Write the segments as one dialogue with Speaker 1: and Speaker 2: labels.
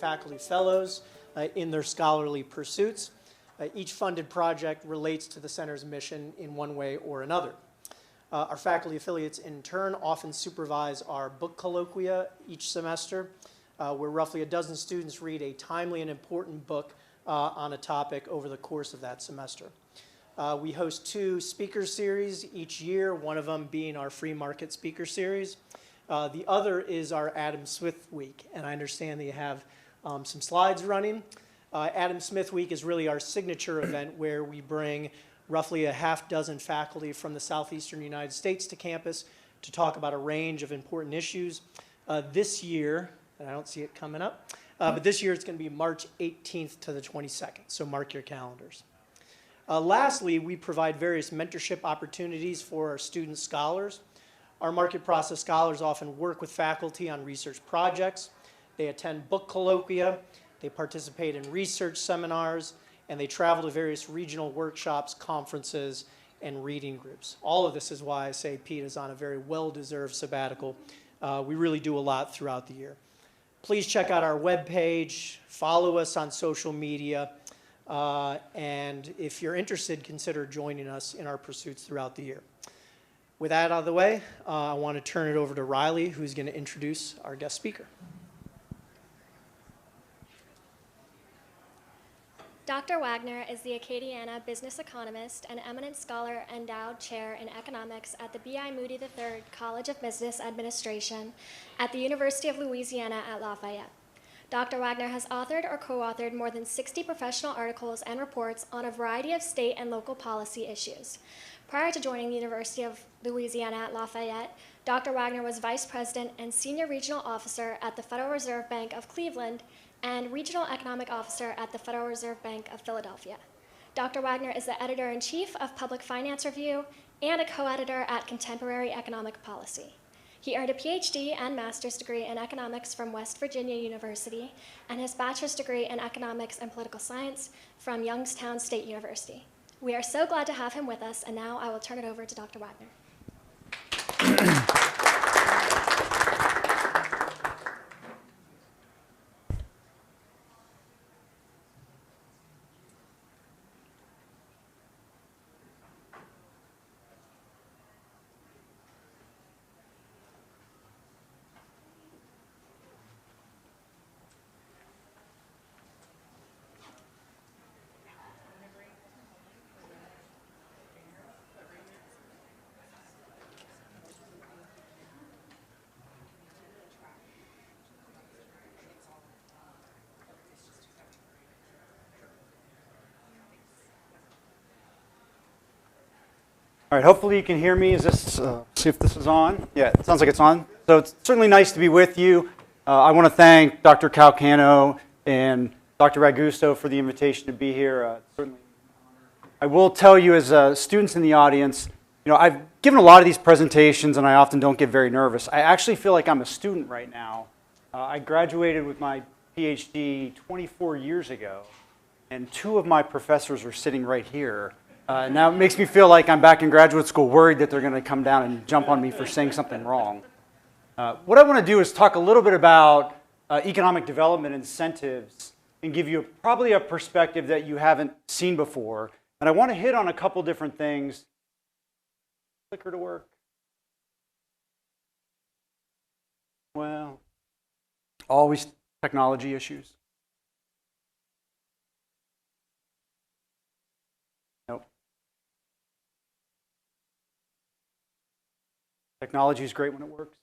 Speaker 1: faculty fellows in their scholarly pursuits. Each funded project relates to the center's mission in one way or another. Our faculty affiliates, in turn, often supervise our book colloquia each semester, where roughly a dozen students read a timely and important book on a topic over the course of that semester. We host 2 speaker series each year, one of them being our free market speaker series. The other is our Adam Smith Week, and I understand that you have some slides running. Adam Smith Week is really our signature event where we bring roughly a half dozen faculty from the southeastern United States to campus to talk about a range of important issues. This year, and I don't see it coming up, but this year it's going to be March 18th to the 22nd, so mark your calendars. Lastly, we provide various mentorship opportunities for our student scholars. Our market process scholars often work with faculty on research projects. They attend book colloquia, they participate in research seminars, and they travel to various regional workshops, conferences, and reading groups. All of this is why I say Pete is on a very well-deserved sabbatical. We really do a lot throughout the year. Please check out our webpage, follow us on social media, and if you're interested, consider joining us in our pursuits throughout the year. With that out of the way, I want to turn it over to Riley, who's going to introduce our guest speaker.
Speaker 2: Dr. Wagner is the Acadiana Business Economist and Eminent Scholar Endowed Chair in Economics at the B.I. Moody III College of Business Administration at the University of Louisiana at Lafayette. Dr. Wagner has authored or co-authored more than 60 professional articles and reports on a variety of state and local policy issues. Prior to joining the University of Louisiana at Lafayette, Dr. Wagner was Vice President and Senior Regional Officer at the Federal Reserve Bank of Cleveland and Regional Economic Officer at the Federal Reserve Bank of Philadelphia. Dr. Wagner is the Editor-in-Chief of Public Finance Review and a co-editor at Contemporary Economic Policy. He earned a PhD and master's degree in economics from West Virginia University and his bachelor's degree in economics and political science from Youngstown State University. We are so glad to have him with us, and now I will turn it over to Dr. Wagner.
Speaker 3: All right, hopefully you can hear me. Is this, see if this is on? Yeah, it sounds like it's on. So it's certainly nice to be with you. I want to thank Dr. Calcano and Dr. Ragusto for the invitation to be here. Certainly, I will tell you as students in the audience, you know, I've given a lot of these presentations and I often don't get very nervous. I actually feel like I'm a student right now. I graduated with my PhD 24 years ago, and 2 of my professors are sitting right here. Now it makes me feel like I'm back in graduate school, worried that they're going to come down and jump on me for saying something wrong. What I want to do is talk a little bit about economic development incentives and give you probably a perspective that you haven't seen before. And I want to hit on a couple different things. Clicker to work. Well, always technology issues. Technology is great when it works.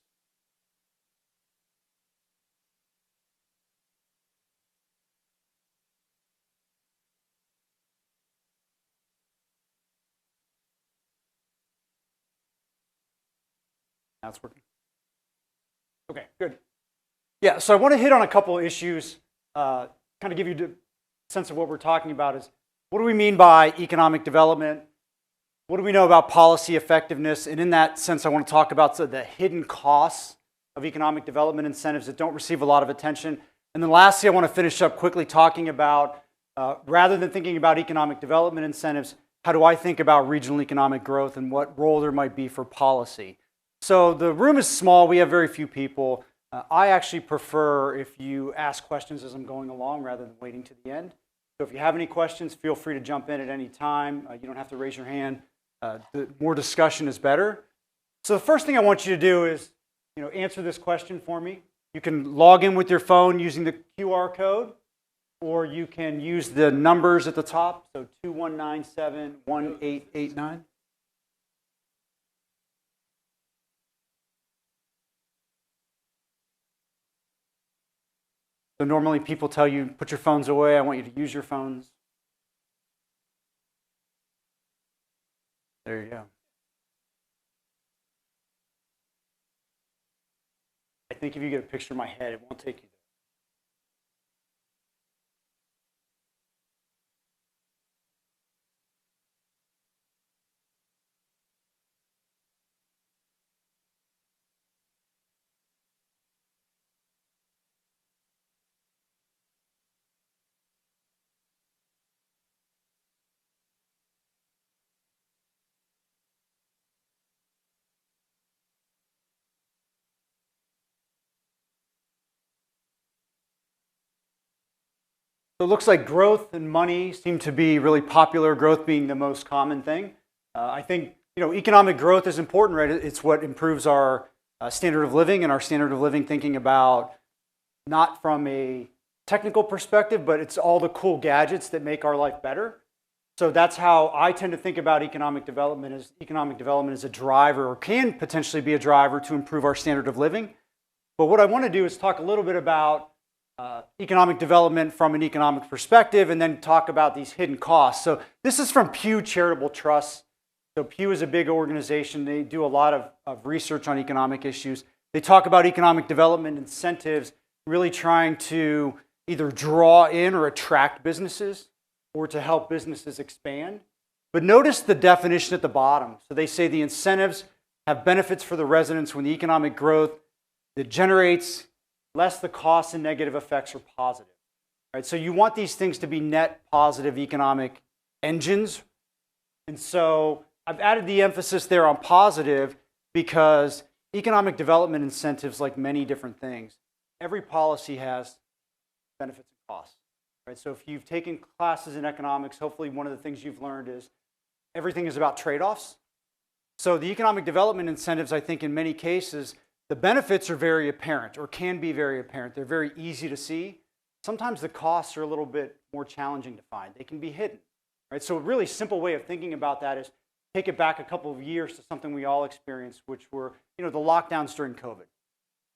Speaker 3: Now it's working. Okay, good. Yeah, so I want to hit on a couple of issues, kind of give you a sense of what we're talking about is, what do we mean by economic development? What do we know about policy effectiveness? And in that sense, I want to talk about the hidden costs of economic development incentives that don't receive a lot of attention. And then lastly, I want to finish up quickly talking about, rather than thinking about economic development incentives, how do I think about regional economic growth and what role there might be for policy? So the room is small. We have very few people. I actually prefer if you ask questions as I'm going along rather than waiting to the end. So if you have any questions, feel free to jump in at any time. You don't have to raise your hand. The more discussion is better. So the first thing I want you to do is, answer this question for me. You can log in with your phone using the QR code, or you can use the numbers at the top, so 2197-1889. So normally people tell you, put your phones away. I want you to use your phones. There you go. I think if you get a picture of my head, it won't take you there. So it looks like growth and money seem to be really popular, growth being the most common thing. I think economic growth is important, right? It's what improves our standard of living, and our standard of living thinking about not from a technical perspective, but it's all the cool gadgets that make our life better. So that's how I tend to think about economic development is a driver, or can potentially be a driver to improve our standard of living. But what I want to do is talk a little bit about economic development from an economic perspective, and then talk about these hidden costs. So this is from Pew Charitable Trust. So Pew is a big organization. They do a lot of research on economic issues. They talk about economic development incentives, really trying to either draw in or attract businesses, or to help businesses expand. But notice the definition at the bottom. So they say the incentives have benefits for the residents when the economic growth that generates less the costs and negative effects are positive. Right? So you want these things to be net positive economic engines. And so I've added the emphasis there on positive because economic development incentives, like many different things, every policy has benefits and costs. Right? So if you've taken classes in economics, hopefully one of the things you've learned is everything is about trade-offs. So the economic development incentives, I think in many cases, the benefits are very apparent, or can be very apparent. They're very easy to see. Sometimes the costs are a little bit more challenging to find. They can be hidden. Right? So a really simple way of thinking about that is take it back a couple of years to something we all experienced, which were the lockdowns during COVID.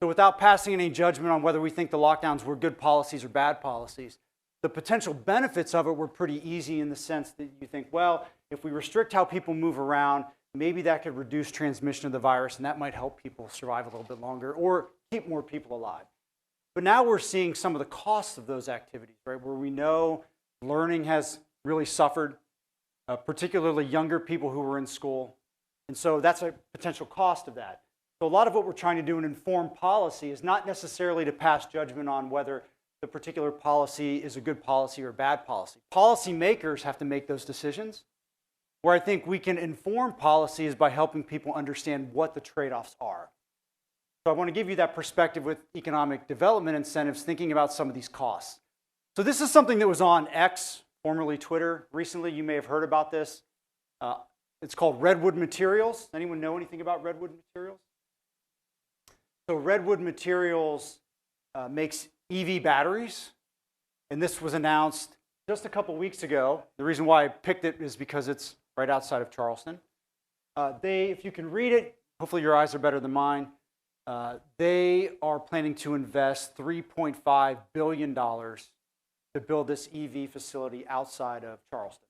Speaker 3: So without passing any judgment on whether we think the lockdowns were good policies or bad policies, the potential benefits of it were pretty easy in the sense that you think, well, if we restrict how people move around, maybe that could reduce transmission of the virus, and that might help people survive a little bit longer or keep more people alive. But now we're seeing some of the costs of those activities, right? Where we know learning has really suffered, particularly younger people who were in school. And so that's a potential cost of that. So a lot of what we're trying to do in informed policy is not necessarily to pass judgment on whether the particular policy is a good policy or a bad policy. Policymakers have to make those decisions. Where I think we can inform policy is by helping people understand what the trade-offs are. So I want to give you that perspective with economic development incentives, thinking about some of these costs. So this is something that was on X, formerly Twitter, recently. You may have heard about this. It's called Redwood Materials. Anyone know anything about Redwood Materials? So Redwood Materials makes EV batteries, and this was announced just a couple weeks ago. The reason why I picked it is because it's right outside of Charleston. If you can read it, hopefully your eyes are better than mine. They are planning to invest $3.5 billion to build this EV facility outside of Charleston.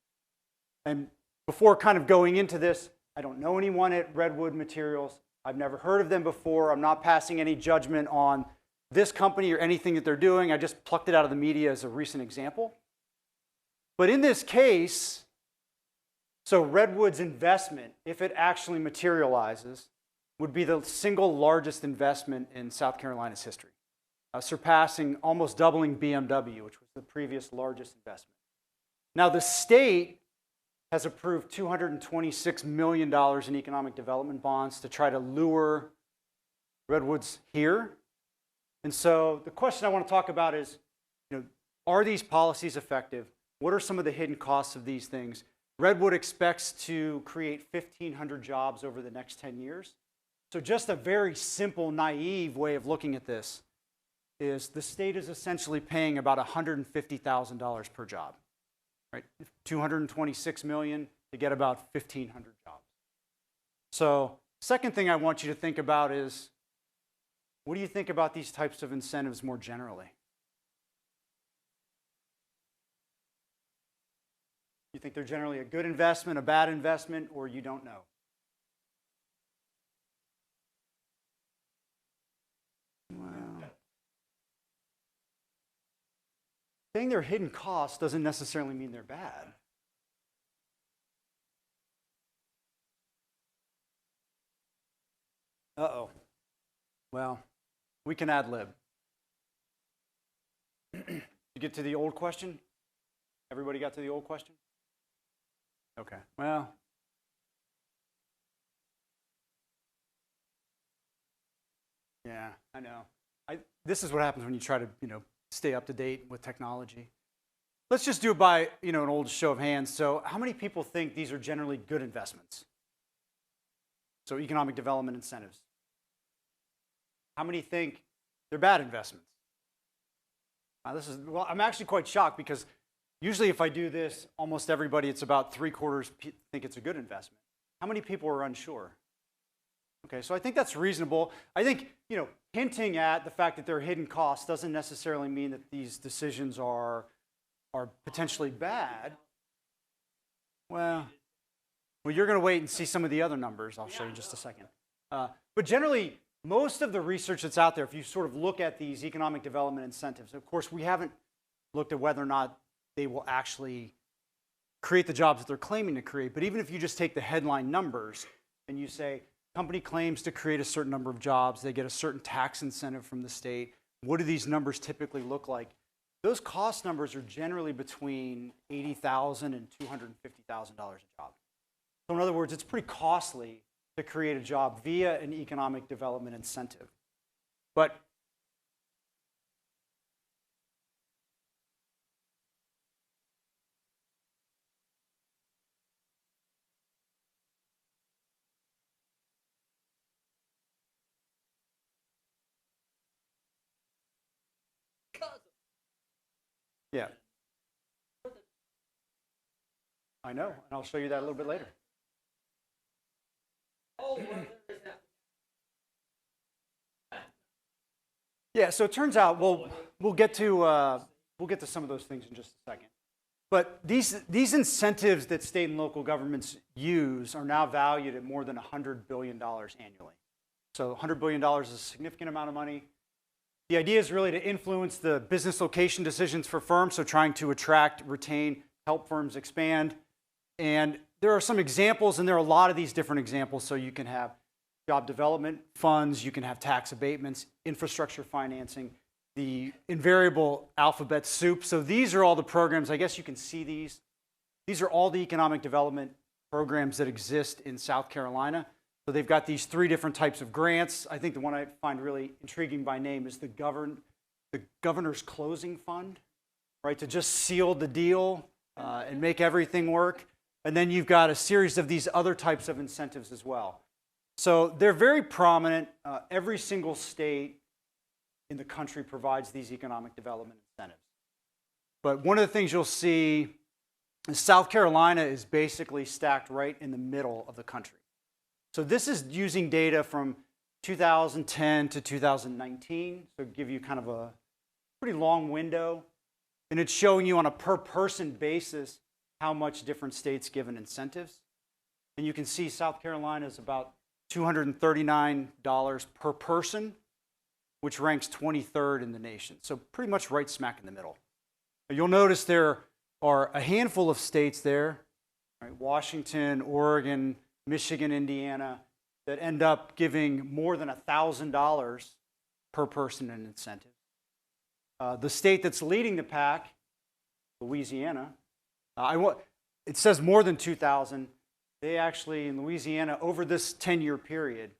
Speaker 3: And before kind of going into this, I don't know anyone at Redwood Materials. I've never heard of them before. I'm not passing any judgment on this company or anything that they're doing. I just plucked it out of the media as a recent example. But in this case, so Redwood's investment, if it actually materializes, would be the single largest investment in South Carolina's history, surpassing, almost doubling BMW, which was the previous largest investment. Now, the state has approved $226 million in economic development bonds to try to lure redwoods here. And so the question I want to talk about is, are these policies effective? What are some of the hidden costs of these things? Redwood expects to create 1,500 jobs over the next 10 years. So just a very simple, naive way of looking at this is the state is essentially paying about $150,000 per job, right? $226 million to get about 1,500 jobs. So second thing I want you to think about is, what do you think about these types of incentives more generally? You think they're generally a good investment, a bad investment, or you don't know? Well, saying they're hidden costs doesn't necessarily mean they're bad. Uh-oh. Well, we can ad lib. You get to the old question? Everybody got to the old question? Okay, well. Yeah, I know. This is what happens when you try to, stay up to date with technology. Let's just do it by, an old show of hands. So how many people think these are generally good investments? So economic development incentives. How many think they're bad investments? Well, I'm actually quite shocked because usually if I do this, almost everybody, it's about 3/4 think it's a good investment. How many people are unsure? Okay, so I think that's reasonable. I think, hinting at the fact that they're hidden costs doesn't necessarily mean that these decisions are potentially bad. Well, you're going to wait and see some of the other numbers. I'll show you in just a second. But generally, most of the research that's out there, if you sort of look at these economic development incentives, of course, we haven't looked at whether or not they will actually create the jobs that they're claiming to create. But even if you just take the headline numbers and you say, company claims to create a certain number of jobs, they get a certain tax incentive from the state, what do these numbers typically look like? Those cost numbers are generally between $80,000 and $250,000 a job. So in other words, it's pretty costly to create a job via an economic development incentive. But yeah, I know, and I'll show you that a little bit later. Yeah, so it turns out we'll get to some of those things in just a second. But these incentives that state and local governments use are now valued at more than $100 billion annually. So $100 billion is a significant amount of money. The idea is really to influence the business location decisions for firms, so trying to attract, retain, help firms expand. And there are some examples, and there are a lot of these different examples. So you can have job development funds, you can have tax abatements, infrastructure financing, the invariable alphabet soup. So these are all the programs, I guess you can see these. These are all the economic development programs that exist in South Carolina. So they've got these 3 different types of grants. I think the one I find really intriguing by name is the Governor's Closing Fund, right, to just seal the deal and make everything work. And then you've got a series of these other types of incentives as well. So they're very prominent. Every single state in the country provides these economic development incentives. But one of the things you'll see is South Carolina is basically stacked right in the middle of the country. So this is using data from 2010 to 2019, so give you kind of a pretty long window. And it's showing you on a per person basis how much different states give in incentives. And you can see South Carolina is about $239 per person, which ranks 23rd in the nation. So pretty much right smack in the middle. You'll notice there are a handful of states there, right? Washington, Oregon, Michigan, Indiana, that end up giving more than $1,000 per person in incentive. The state that's leading the pack, Louisiana, it says more than 2,000. They actually, in Louisiana, over this 10-year period,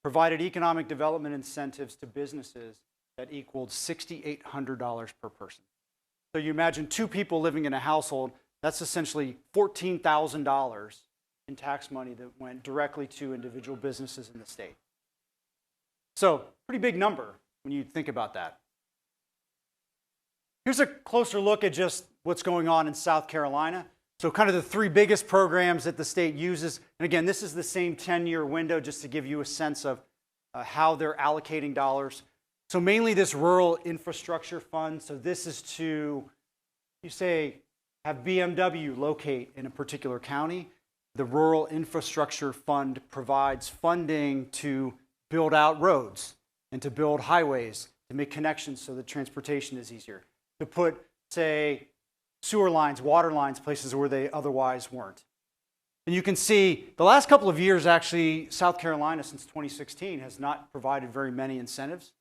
Speaker 3: provided economic development incentives to businesses that equaled $6,800 per person. So you imagine 2 people living in a household, that's essentially $14,000 in tax money that went directly to individual businesses in the state. So pretty big number when you think about that. Here's a closer look at just what's going on in South Carolina. So kind of the 3 biggest programs that the state uses. And again, this is the same 10-year window just to give you a sense of how they're allocating dollars. So mainly this rural infrastructure fund. So this is to, you say, have BMW locate in a particular county. The rural infrastructure fund provides funding to build out roads and to build highways, to make connections so that transportation is easier. To put, say, sewer lines, water lines, places where they otherwise weren't. And you can see the last couple of years, actually, South Carolina since 2016 has not provided very many incentives.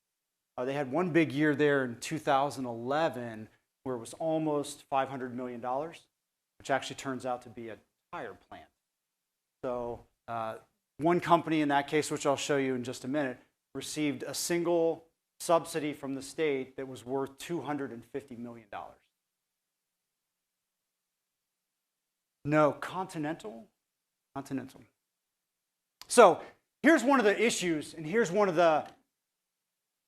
Speaker 3: They had one big year there in 2011 where it was almost $500 million, which actually turns out to be a tire plant. So one company in that case, which I'll show you in just a minute, received a single subsidy from the state that was worth $250 million. No, Continental. So here's one of the issues, and here's one of the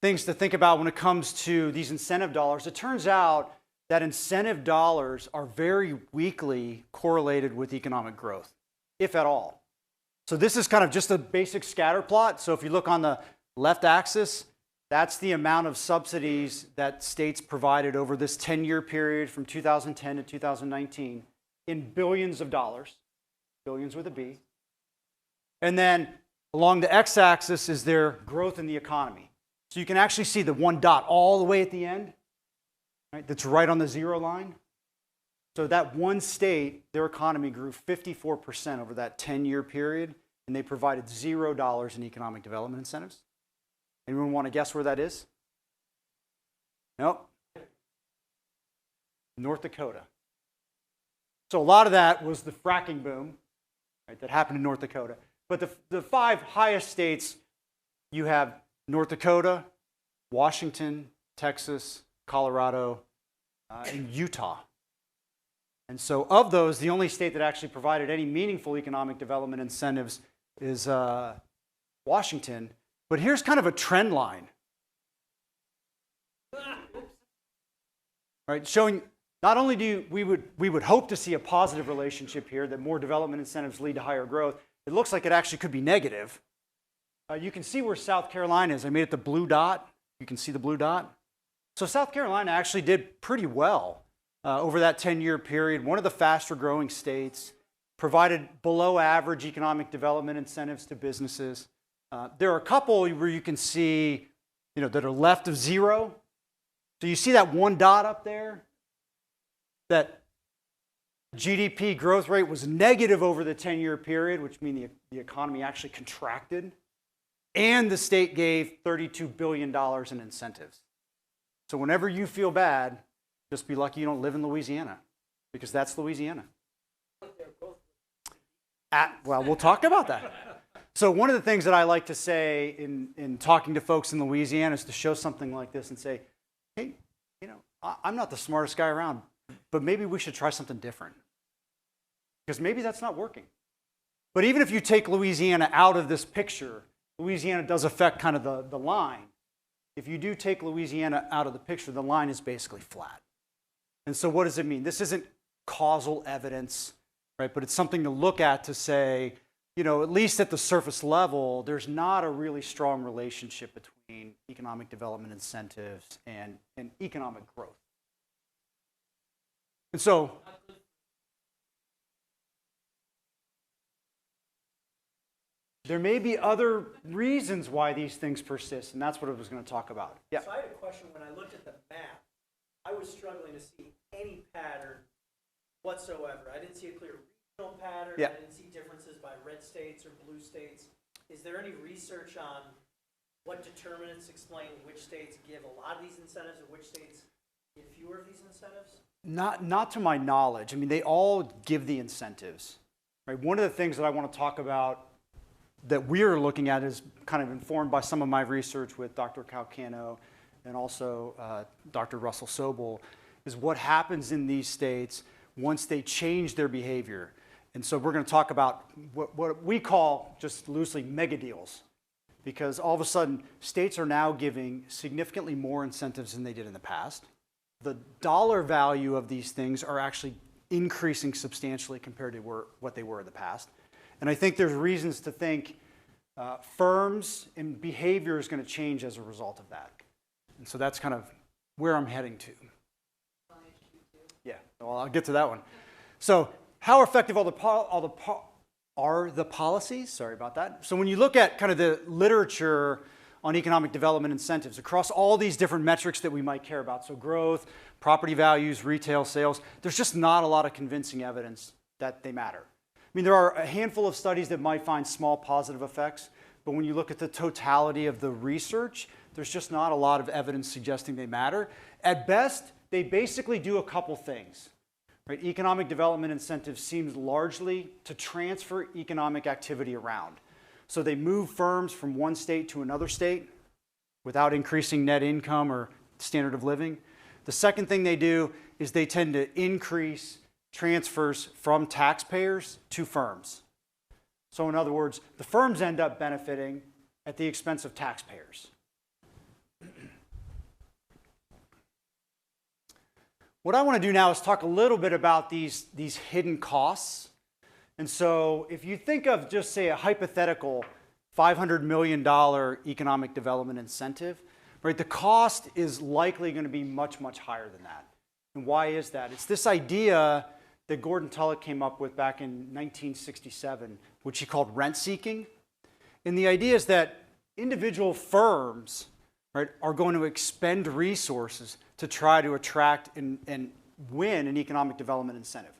Speaker 3: things to think about when it comes to these incentive dollars. It turns out that incentive dollars are very weakly correlated with economic growth, if at all. So this is kind of just a basic scatter plot. So if you look on the left axis, that's the amount of subsidies that states provided over this 10-year period from 2010 to 2019 in billions of dollars, billions with a B. And then along the x-axis is their growth in the economy. So you can actually see the one dot all the way at the end, right, that's right on the 0 line. So that one state, their economy grew 54% over that 10-year period, and they provided $0 in economic development incentives. Anyone want to guess where that is? Nope. North Dakota. So a lot of that was the fracking boom, right, that happened in North Dakota. But the 5 highest states, you have North Dakota, Washington, Texas, Colorado, and Utah. And so of those, the only state that actually provided any meaningful economic development incentives is Washington. But here's kind of a trend line, right? Showing not only do we would hope to see a positive relationship here, that more development incentives lead to higher growth. It looks like it actually could be negative. You can see where South Carolina is. I made it the blue dot. You can see the blue dot. So South Carolina actually did pretty well over that 10-year period. One of the faster growing states, provided below average economic development incentives to businesses. There are a couple where you can see, that are left of 0. So you see that one dot up there? That GDP growth rate was negative over the 10-year period, which means the economy actually contracted. And the state gave $32 billion in incentives. So whenever you feel bad, just be lucky you don't live in Louisiana, because that's Louisiana. Well, we'll talk about that. So one of the things that I like to say in talking to folks in Louisiana is to show something like this and say, hey, I'm not the smartest guy around, but maybe we should try something different, because maybe that's not working. But even if you take Louisiana out of this picture, Louisiana does affect kind of the line. If you do take Louisiana out of the picture, the line is basically flat. And so what does it mean? This isn't causal evidence, right? But it's something to look at to say, at least at the surface level, there's not a really strong relationship between economic development incentives and economic growth. And so there may be other reasons why these things persist, and that's what I was going to talk about. Yeah.
Speaker 1: So I had a question. When I looked at the map, I was struggling to see any pattern whatsoever. I didn't see a clear regional pattern.
Speaker 3: Yeah.
Speaker 1: I didn't see differences by red states or blue states. Is there any research on what determinants explain which states give a lot of these incentives and which states give fewer of these incentives?
Speaker 3: Not to my knowledge. I mean, they all give the incentives. Right? One of the things that I want to talk about that we're looking at is kind of informed by some of my research with Dr. Calcano and also Dr. Russell Sobel, is what happens in these states once they change their behavior. And so we're going to talk about what we call, just loosely, mega deals. Because all of a sudden, states are now giving significantly more incentives than they did in the past. The dollar value of these things are actually increasing substantially compared to what they were in the past. And I think there's reasons to think firms and behavior is going to change as a result of that. And so that's kind of where I'm heading to. Yeah, well, I'll get to that one. So how effective are the policies? Sorry about that. So when you look at kind of the literature on economic development incentives across all these different metrics that we might care about, so growth, property values, retail sales, there's just not a lot of convincing evidence that they matter. I mean, there are a handful of studies that might find small positive effects, but when you look at the totality of the research, there's just not a lot of evidence suggesting they matter. At best, they basically do a couple things. Right? Economic development incentives seems largely to transfer economic activity around. So they move firms from one state to another state without increasing net income or standard of living. The second thing they do is they tend to increase transfers from taxpayers to firms. So in other words, the firms end up benefiting at the expense of taxpayers. What I want to do now is talk a little bit about these hidden costs. And so if you think of just, say, a hypothetical $500 million economic development incentive, right, the cost is likely going to be much, much higher than that. And why is that? It's this idea that Gordon Tullock came up with back in 1967, which he called rent seeking. And the idea is that individual firms, right, are going to expend resources to try to attract and win an economic development incentive.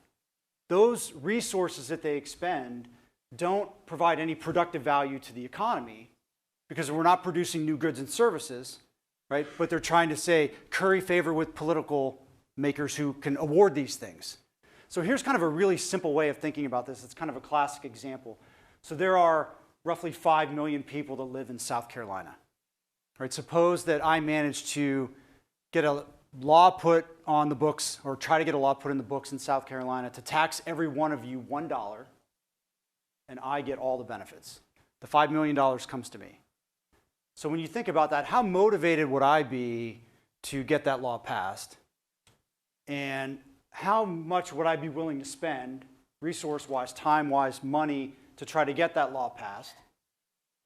Speaker 3: Those resources that they expend don't provide any productive value to the economy because we're not producing new goods and services, right? But they're trying to, say, curry favor with political makers who can award these things. So here's kind of a really simple way of thinking about this. It's kind of a classic example. So there are roughly 5 million people that live in South Carolina, right? Suppose that I manage to get a law put on the books, or try to get a law put in the books in South Carolina to tax every one of you $1, and I get all the benefits. The $5 million comes to me. So when you think about that, how motivated would I be to get that law passed? And how much would I be willing to spend, resource-wise, time-wise, money, to try to get that law passed?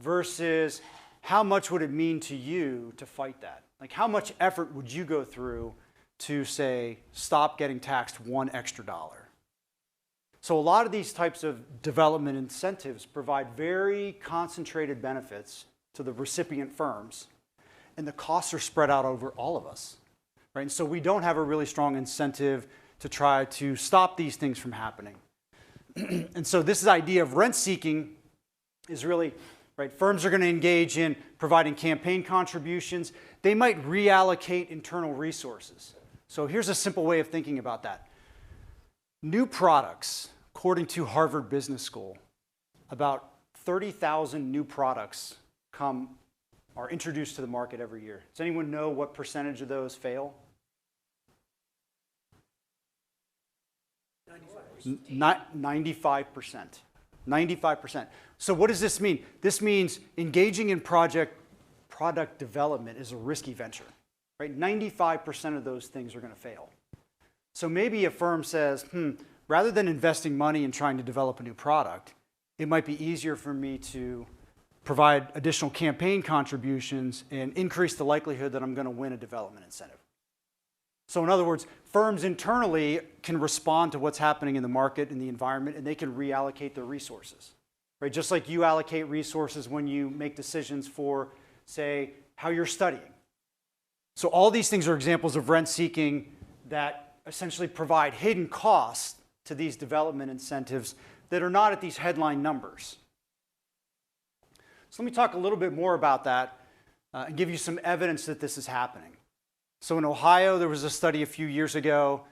Speaker 3: Versus how much would it mean to you to fight that? Like, how much effort would you go through to, say, stop getting taxed $1 extra? So a lot of these types of development incentives provide very concentrated benefits to the recipient firms, and the costs are spread out over all of us, right? And so we don't have a really strong incentive to try to stop these things from happening. And so this idea of rent seeking is really, right, firms are going to engage in providing campaign contributions. They might reallocate internal resources. So here's a simple way of thinking about that. New products, according to Harvard Business School, about 30,000 new products are introduced to the market every year. Does anyone know what percentage of those fail? 95%. 95%. So what does this mean? This means engaging in product development is a risky venture, right? 95% of those things are going to fail. So maybe a firm says, rather than investing money in trying to develop a new product, it might be easier for me to provide additional campaign contributions and increase the likelihood that I'm going to win a development incentive. So in other words, firms internally can respond to what's happening in the market and the environment, and they can reallocate their resources, right? Just like you allocate resources when you make decisions for, say, how you're studying. So all these things are examples of rent seeking that essentially provide hidden costs to these development incentives that are not at these headline numbers. So let me talk a little bit more about that and give you some evidence that this is happening. So in Ohio, there was a study a few years ago.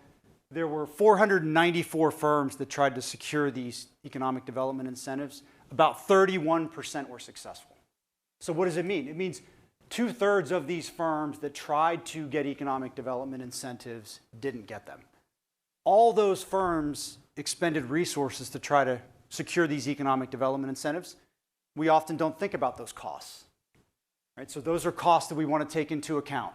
Speaker 3: There were 494 firms that tried to secure these economic development incentives. About 31% were successful. So what does it mean? It means 2/3 of these firms that tried to get economic development incentives didn't get them. All those firms expended resources to try to secure these economic development incentives. We often don't think about those costs. Right? So those are costs that we want to take into account.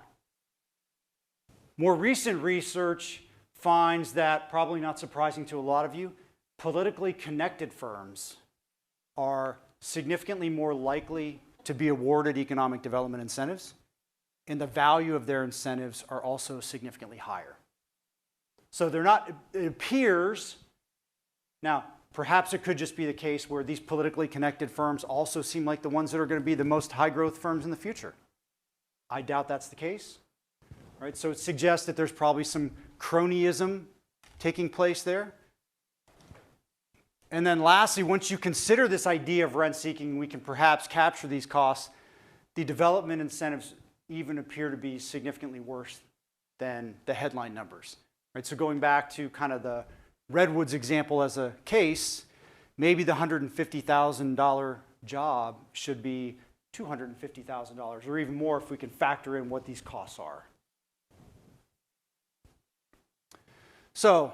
Speaker 3: More recent research finds that, probably not surprising to a lot of you, politically connected firms are significantly more likely to be awarded economic development incentives, and the value of their incentives are also significantly higher. So they're not, it appears, now perhaps it could just be the case where these politically connected firms also seem like the ones that are going to be the most high growth firms in the future. I doubt that's the case. Right? So it suggests that there's probably some cronyism taking place there. And then lastly, once you consider this idea of rent seeking, we can perhaps capture these costs. The development incentives even appear to be significantly worse than the headline numbers. Right? So going back to kind of the Redwoods example as a case, maybe the $150,000 job should be $250,000 or even more if we can factor in what these costs are. So,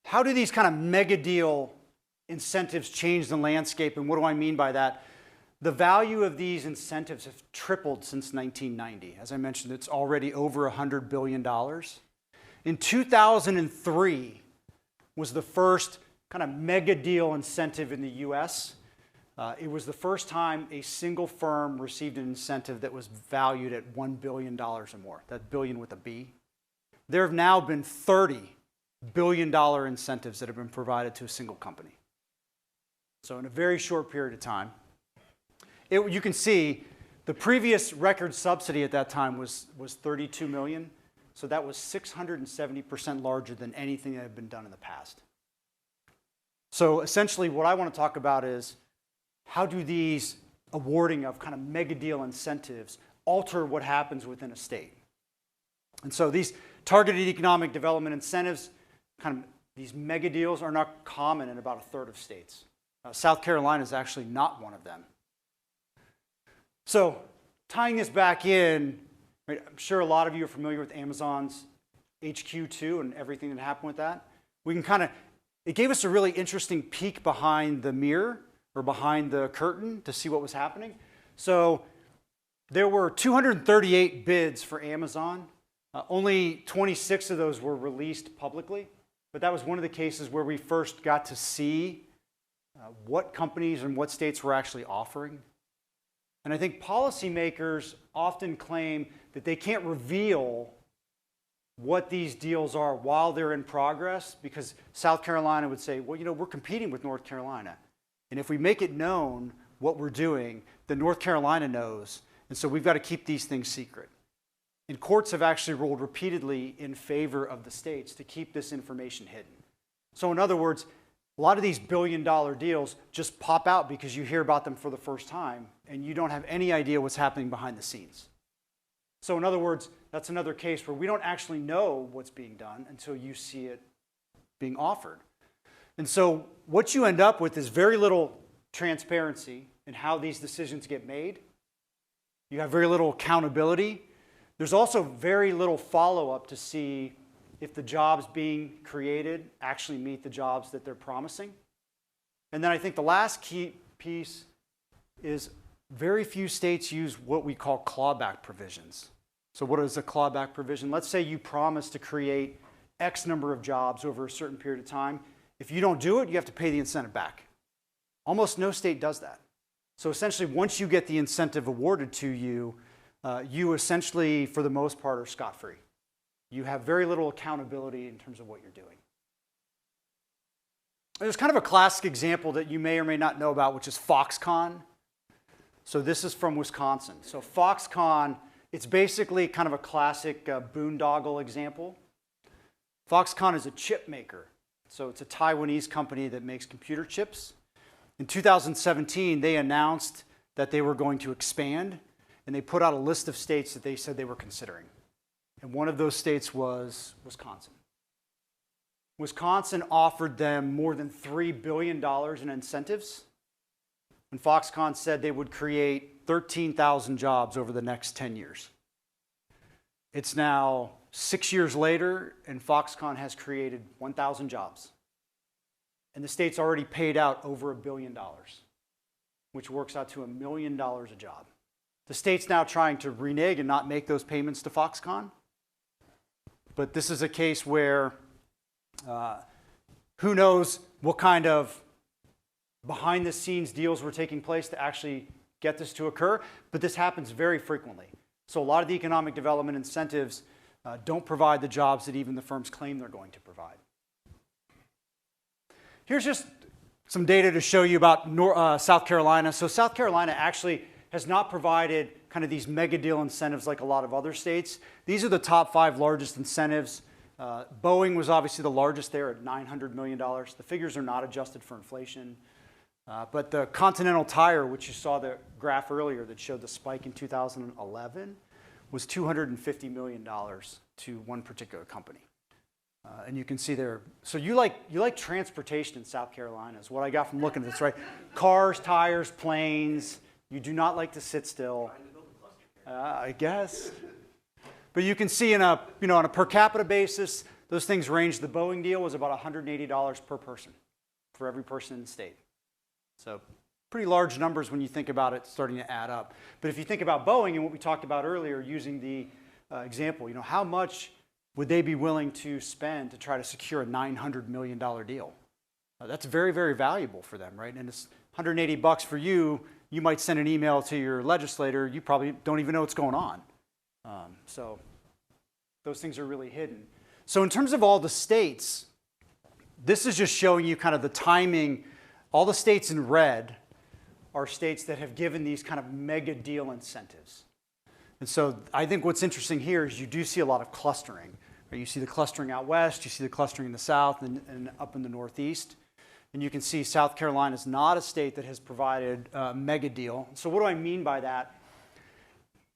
Speaker 3: how do these kind of mega deal incentives change the landscape, and what do I mean by that? The value of these incentives have tripled since 1990. As I mentioned, it's already over $100 billion. In 2003 was the first kind of mega deal incentive in the US. It was the first time a single firm received an incentive that was valued at $1 billion or more, that billion with a B. There have now been 30 billion-dollar incentives that have been provided to a single company. So in a very short period of time. You can see the previous record subsidy at that time was $32 million. So that was 670% larger than anything that had been done in the past. So essentially what I want to talk about is how do these awarding of kind of mega deal incentives alter what happens within a state? And so these targeted economic development incentives, kind of these mega deals, are not common in about a third of states. South Carolina is actually not one of them. So tying this back in, right, I'm sure a lot of you are familiar with Amazon's HQ2 and everything that happened with that. We can it gave us a really interesting peek behind the mirror or behind the curtain to see what was happening. So there were 238 bids for Amazon. Only 26 of those were released publicly, but that was one of the cases where we first got to see what companies and what states were actually offering. And I think policymakers often claim that they can't reveal what these deals are while they're in progress, because South Carolina would say, well, we're competing with North Carolina. And if we make it known what we're doing, then North Carolina knows. And so we've got to keep these things secret. And courts have actually ruled repeatedly in favor of the states to keep this information hidden. So in other words, a lot of these billion-dollar deals just pop out because you hear about them for the first time and you don't have any idea what's happening behind the scenes. So in other words, that's another case where we don't actually know what's being done until you see it being offered. And so what you end up with is very little transparency in how these decisions get made. You have very little accountability. There's also very little follow-up to see if the jobs being created actually meet the jobs that they're promising. And then I think the last key piece is very few states use what we call clawback provisions. So what is a clawback provision? Let's say you promise to create X number of jobs over a certain period of time. If you don't do it, you have to pay the incentive back. Almost no state does that. So essentially, once you get the incentive awarded to you, you essentially, for the most part, are scot-free. You have very little accountability in terms of what you're doing. There's kind of a classic example that you may or may not know about, which is Foxconn. So this is from Wisconsin. So Foxconn, it's basically kind of a classic boondoggle example. Foxconn is a chip maker. So it's a Taiwanese company that makes computer chips. In 2017, they announced that they were going to expand, and they put out a list of states that they said they were considering. And one of those states was Wisconsin. Wisconsin offered them more than $3 billion in incentives. And Foxconn said they would create 13,000 jobs over the next 10 years. It's now 6 years later, and Foxconn has created 1,000 jobs. And the state's already paid out over $1 billion, which works out to $1 million a job. The state's now trying to renege and not make those payments to Foxconn. But this is a case where who knows what kind of behind-the-scenes deals were taking place to actually get this to occur, but this happens very frequently. So a lot of the economic development incentives don't provide the jobs that even the firms claim they're going to provide. Here's just some data to show you about South Carolina. So South Carolina actually has not provided kind of these mega deal incentives like a lot of other states. These are the top 5 largest incentives. Boeing was obviously the largest there at $900 million. The figures are not adjusted for inflation. But the Continental Tire, which you saw the graph earlier that showed the spike in 2011, was $250 million to one particular company. And you can see there. So you like transportation in South Carolina is what I got from looking at this, right? Cars, tires, planes. You do not like to sit still. I guess. But you can see on a per capita basis, those things range. The Boeing deal was about $180 per person for every person in the state. So pretty large numbers when you think about it starting to add up. But if you think about Boeing and what we talked about earlier using the example, how much would they be willing to spend to try to secure a $900 million deal? That's very, very valuable for them, right? And it's $180 for you. You might send an email to your legislator. You probably don't even know what's going on. So those things are really hidden. So in terms of all the states, this is just showing you kind of the timing. All the states in red are states that have given these kind of mega deal incentives. And so I think what's interesting here is you do see a lot of clustering. Right? You see the clustering out west, you see the clustering in the south and up in the northeast. And you can see South Carolina is not a state that has provided a mega deal. So what do I mean by that?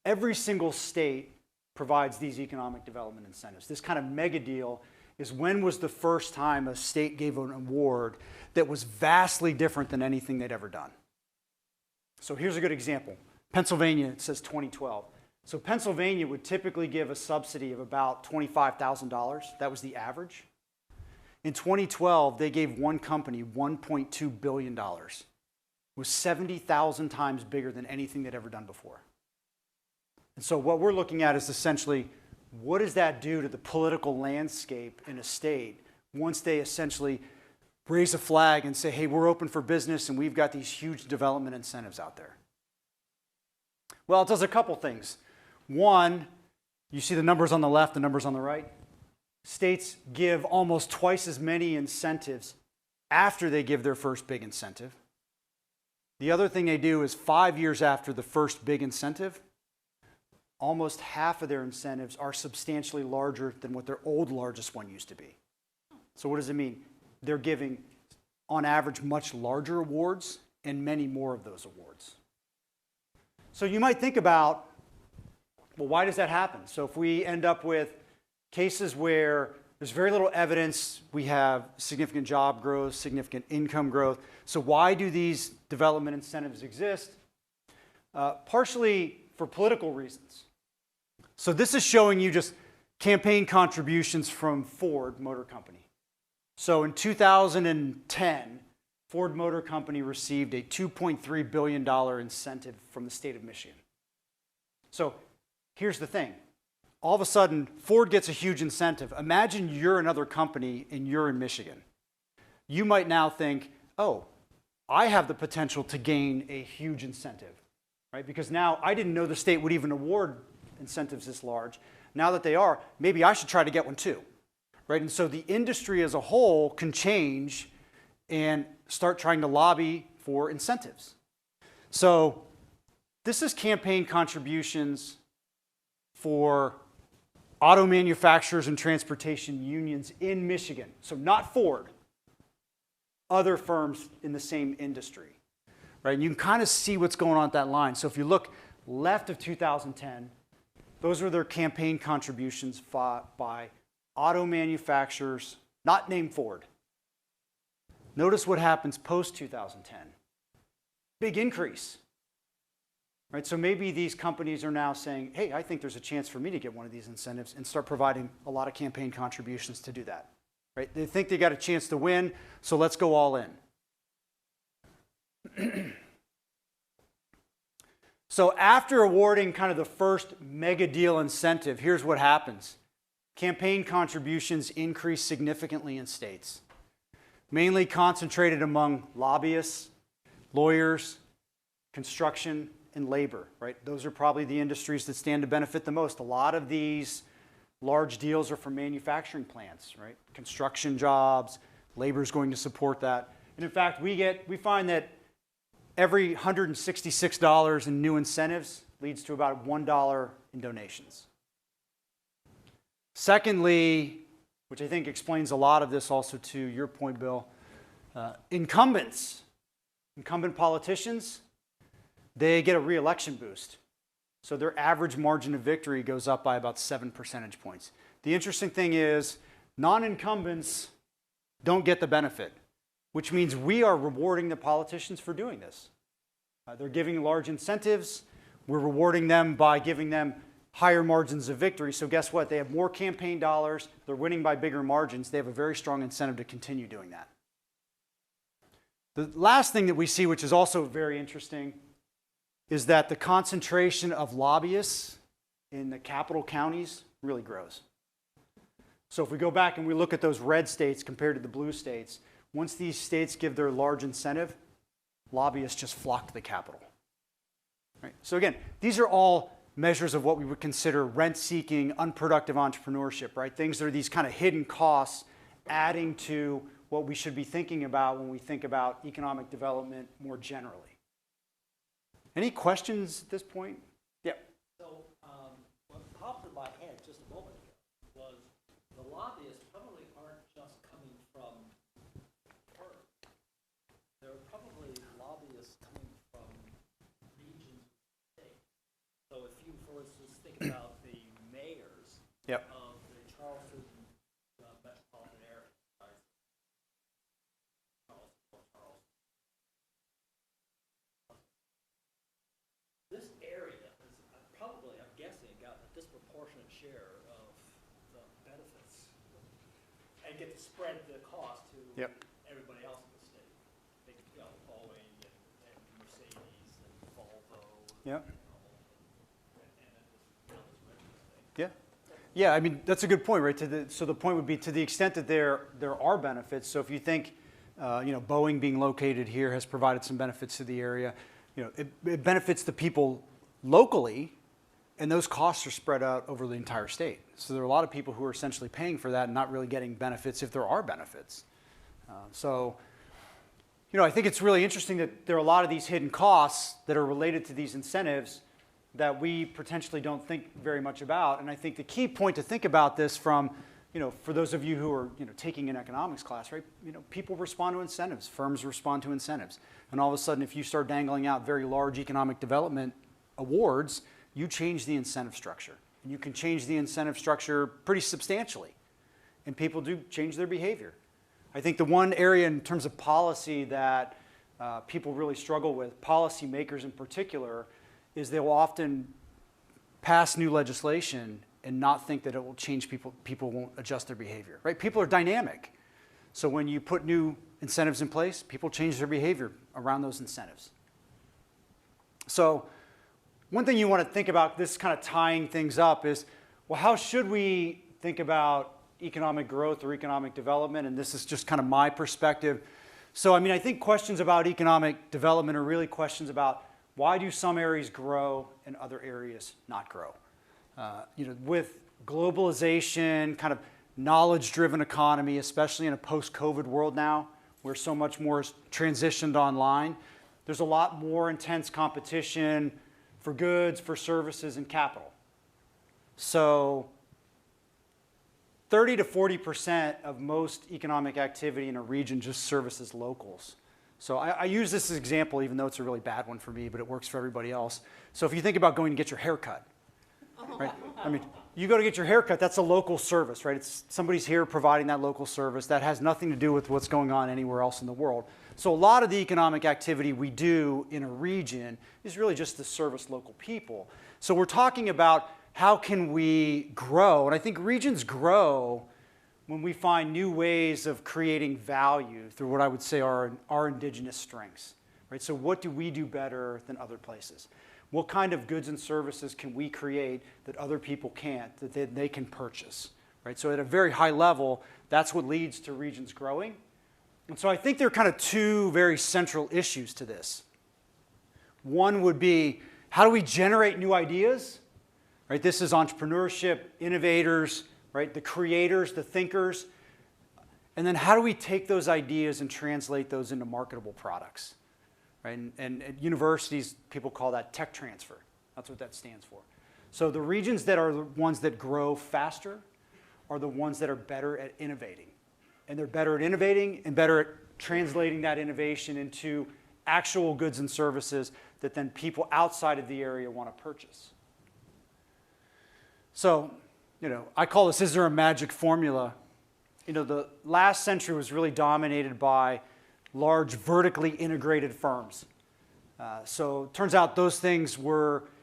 Speaker 3: Every single state provides these economic development incentives. This kind of mega deal is when was the first time a state gave an award that was vastly different than anything they'd ever done. So here's a good example. Pennsylvania, it says 2012. So Pennsylvania would typically give a subsidy of about $25,000. That was the average. In 2012, they gave one company $1.2 billion. It was 70,000 times bigger than anything they'd ever done before. And so what we're looking at is essentially, what does that do to the political landscape in a state once they essentially raise a flag and say, hey, we're open for business and we've got these huge development incentives out there? Well, it does a couple things. One, you see the numbers on the left, the numbers on the right. States give almost twice as many incentives after they give their first big incentive. The other thing they do is 5 years after the first big incentive, almost half of their incentives are substantially larger than what their old largest one used to be. So what does it mean? They're giving, on average, much larger awards and many more of those awards. So you might think about, well, why does that happen? So if we end up with cases where there's very little evidence, we have significant job growth, significant income growth. So why do these development incentives exist? Partially for political reasons. So this is showing you just campaign contributions from Ford Motor Company. So in 2010, Ford Motor Company received a $2.3 billion incentive from the state of Michigan. So here's the thing. All of a sudden, Ford gets a huge incentive. Imagine you're another company and you're in Michigan. You might now think, oh, I have the potential to gain a huge incentive, right? Because now I didn't know the state would even award incentives this large. Now that they are, maybe I should try to get one too, right? And so the industry as a whole can change and start trying to lobby for incentives. So this is campaign contributions for auto manufacturers and transportation unions in Michigan. So not Ford, other firms in the same industry, right? And you can kind of see what's going on at that line. So if you look left of 2010, those are their campaign contributions by auto manufacturers, not named Ford. Notice what happens post 2010. Big increase. right? So maybe these companies are now saying, hey, I think there's a chance for me to get one of these incentives, and start providing a lot of campaign contributions to do that, right? They think they got a chance to win, so let's go all in. So after awarding kind of the first mega deal incentive, here's what happens. Campaign contributions increase significantly in states, mainly concentrated among lobbyists, lawyers, construction, and labor, right? Those are probably the industries that stand to benefit the most. A lot of these large deals are for manufacturing plants, right? Construction jobs, labor is going to support that. And in fact, we find that every $166 in new incentives leads to about $1 in donations. Secondly, which I think explains a lot of this also to your point, Bill, incumbent politicians, they get a re-election boost. So their average margin of victory goes up by about 7 percentage points. The interesting thing is non-incumbents don't get the benefit, which means we are rewarding the politicians for doing this. They're giving large incentives. We're rewarding them by giving them higher margins of victory. So guess what? They have more campaign dollars. They're winning by bigger margins. They have a very strong incentive to continue doing that. The last thing that we see, which is also very interesting, is that the concentration of lobbyists in the capital counties really grows. So if we go back and we look at those red states compared to the blue states, once these states give their large incentive, lobbyists just flock to the capital. Right? So again, these are all measures of what we would consider rent-seeking, unproductive entrepreneurship, right? Things that are these kind of hidden costs adding to what we should be thinking about when we think about economic development more generally. Any questions at this point? Yeah.
Speaker 4: So what popped in my head just a moment ago was the lobbyists probably aren't just coming from firms. There are probably lobbyists coming from regions of the state. So if you, for instance, think about the mayors
Speaker 3: Yep.
Speaker 4: of the Charleston metropolitan area, right? Charleston. This area is probably, I'm guessing, got a disproportionate share of the benefits and get to spread the cost to
Speaker 3: Yep.
Speaker 4: everybody else in the state. Think, Boeing and Mercedes and Volvo.
Speaker 3: Yep.
Speaker 4: Yeah.
Speaker 3: Yeah, I mean, that's a good point, right? So the point would be to the extent that there are benefits. So if you think, Boeing being located here has provided some benefits to the area. It benefits the people locally, and those costs are spread out over the entire state. So there are a lot of people who are essentially paying for that and not really getting benefits if there are benefits. I think it's really interesting that there are a lot of these hidden costs that are related to these incentives that we potentially don't think very much about. And I think the key point to think about this from, for those of you who are, taking an economics class, right? People respond to incentives, firms respond to incentives. And all of a sudden, if you start dangling out very large economic development awards, you change the incentive structure. And you can change the incentive structure pretty substantially. And people do change their behavior. I think the one area in terms of policy that people really struggle with, policymakers in particular, is they will often pass new legislation and not think that it will change people. People won't adjust their behavior, right? People are dynamic. So when you put new incentives in place, people change their behavior around those incentives. So one thing you want to think about, this kind of tying things up, is, well, how should we think about economic growth or economic development? And this is just kind of my perspective. So, I think questions about economic development are really questions about why do some areas grow and other areas not grow? With globalization, kind of knowledge-driven economy, especially in a post-COVID world now, where so much more is transitioned online, there's a lot more intense competition for goods, for services, and capital. So 30 to 40% of most economic activity in a region just services locals. So I use this as an example, even though it's a really bad one for me, but it works for everybody else. So if you think about going to get your hair cut, right? you go to get your haircut, that's a local service, right? It's somebody's here providing that local service. That has nothing to do with what's going on anywhere else in the world. So a lot of the economic activity we do in a region is really just to service local people. So we're talking about how can we grow, and I think regions grow when we find new ways of creating value through what I would say are our indigenous strengths, right? So what do we do better than other places? What kind of goods and services can we create that other people can't, that they can purchase, right? So at a very high level, that's what leads to regions growing. And so I think there are kind of two very central issues to this. One would be, how do we generate new ideas? Right? This is entrepreneurship, innovators, right? The creators, the thinkers. And then how do we take those ideas and translate those into marketable products? Right? And at universities, people call that tech transfer. That's what that stands for. So the regions that are the ones that grow faster are the ones that are better at innovating. And they're better at innovating and better at translating that innovation into actual goods and services that then people outside of the area want to purchase. So, I call this, is there a magic formula? The last century was really dominated by large vertically integrated firms. So it turns out those things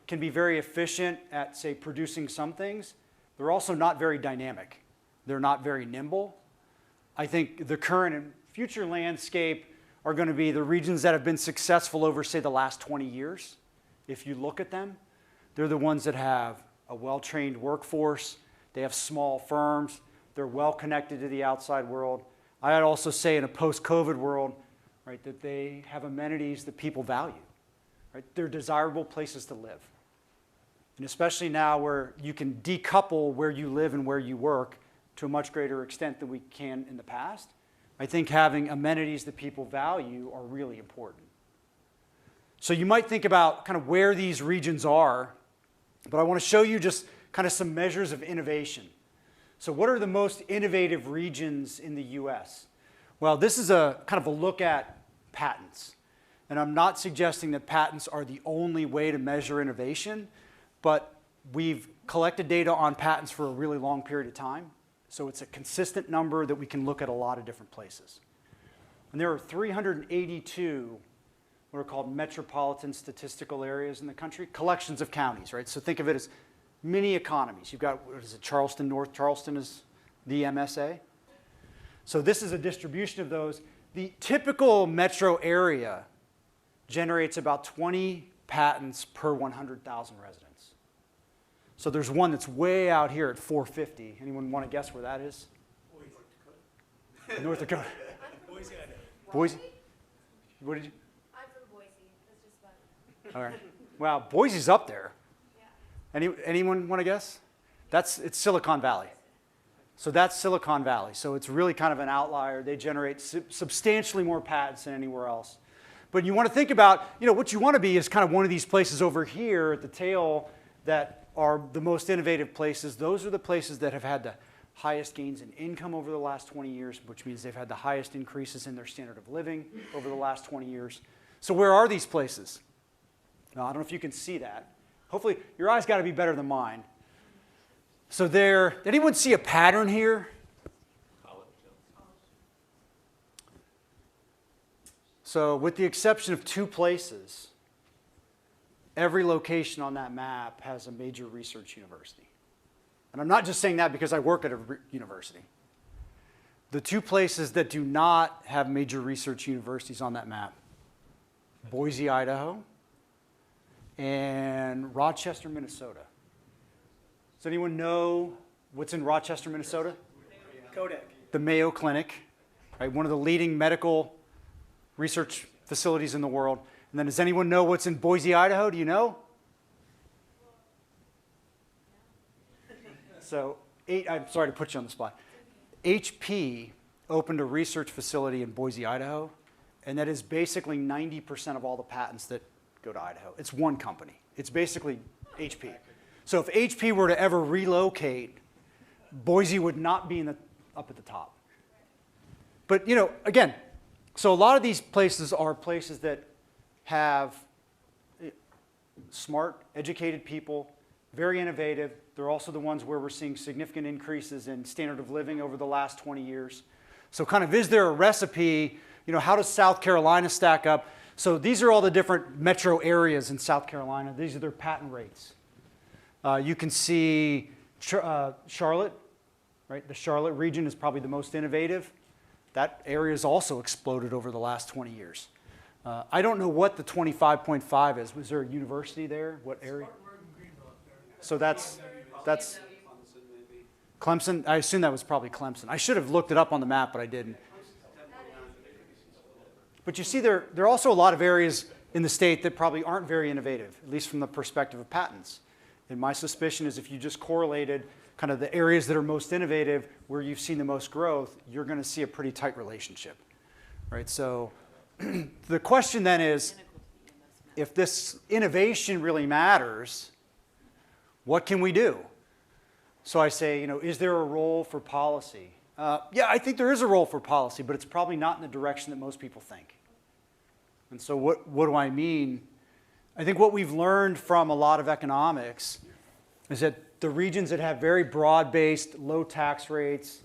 Speaker 3: can be very efficient at, say, producing some things. They're also not very dynamic. They're not very nimble. I think the current and future landscape are going to be the regions that have been successful over, say, the last 20 years. If you look at them, they're the ones that have a well-trained workforce. They have small firms. They're well connected to the outside world. I'd also say in a post-COVID world, right, that they have amenities that people value. Right? They're desirable places to live. And especially now where you can decouple where you live and where you work to a much greater extent than we can in the past, I think having amenities that people value are really important. So you might think about kind of where these regions are, but I want to show you just kind of some measures of innovation. So what are the most innovative regions in the US? Well, this is a kind of a look at patents. And I'm not suggesting that patents are the only way to measure innovation, but we've collected data on patents for a really long period of time. So it's a consistent number that we can look at a lot of different places. And there are 382 what are called metropolitan statistical areas in the country, collections of counties, right? So think of it as mini economies. You've got, what is it, Charleston, North Charleston is the MSA. So this is a distribution of those. The typical metro area generates about 20 patents per 100,000 residents. So there's one that's way out here at 450. Anyone want to guess where that is? North Dakota.
Speaker 4: Boise, Idaho.
Speaker 3: Boise? What did you?
Speaker 2: I'm from Boise. That's just fun.
Speaker 3: All right. Wow, Boise's up there.
Speaker 2: Yeah.
Speaker 3: Anyone want to guess? It's Silicon Valley. So that's Silicon Valley. So it's really kind of an outlier. They generate substantially more patents than anywhere else. But you want to think about, what you want to be is kind of one of these places over here at the tail that are the most innovative places. Those are the places that have had the highest gains in income over the last 20 years, which means they've had the highest increases in their standard of living over the last 20 years. So where are these places? Now, I don't know if you can see that. Hopefully, your eyes got to be better than mine. So did anyone see a pattern here? So with the exception of 2 places, every location on that map has a major research university. And I'm not just saying that because I work at a university. The 2 places that do not have major research universities on that map, Boise, Idaho, and Rochester, Minnesota. Does anyone know what's in Rochester, Minnesota?
Speaker 4: Kodak.
Speaker 3: The Mayo Clinic, right? One of the leading medical research facilities in the world. And then does anyone know what's in Boise, Idaho? Do you know? So, I'm sorry to put you on the spot. HP opened a research facility in Boise, Idaho, and that is basically 90% of all the patents that go to Idaho. It's one company. It's basically HP. So if HP were to ever relocate, Boise would not be up at the top. But, again, so a lot of these places are places that have smart, educated people, very innovative, They're also the ones where we're seeing significant increases in standard of living over the last 20 years. So kind of, is there a recipe? How does South Carolina stack up? So these are all the different metro areas in South Carolina. These are their patent rates. You can see Charlotte, right? The Charlotte region is probably the most innovative. That area has also exploded over the last 20 years. I don't know what the 25.5 is. Was there a university there? What area? So that's Clemson. I assume that was probably Clemson. I should have looked it up on the map, but I didn't. But you see, there are also a lot of areas in the state that probably aren't very innovative, at least from the perspective of patents. And my suspicion is if you just correlated kind of the areas that are most innovative, where you've seen the most growth, you're going to see a pretty tight relationship, right? So the question then is, if this innovation really matters, what can we do? So I say, is there a role for policy? Yeah, I think there is a role for policy, but it's probably not in the direction that most people think. And so what do I mean? I think what we've learned from a lot of economics is that the regions that have very broad-based, low tax rates,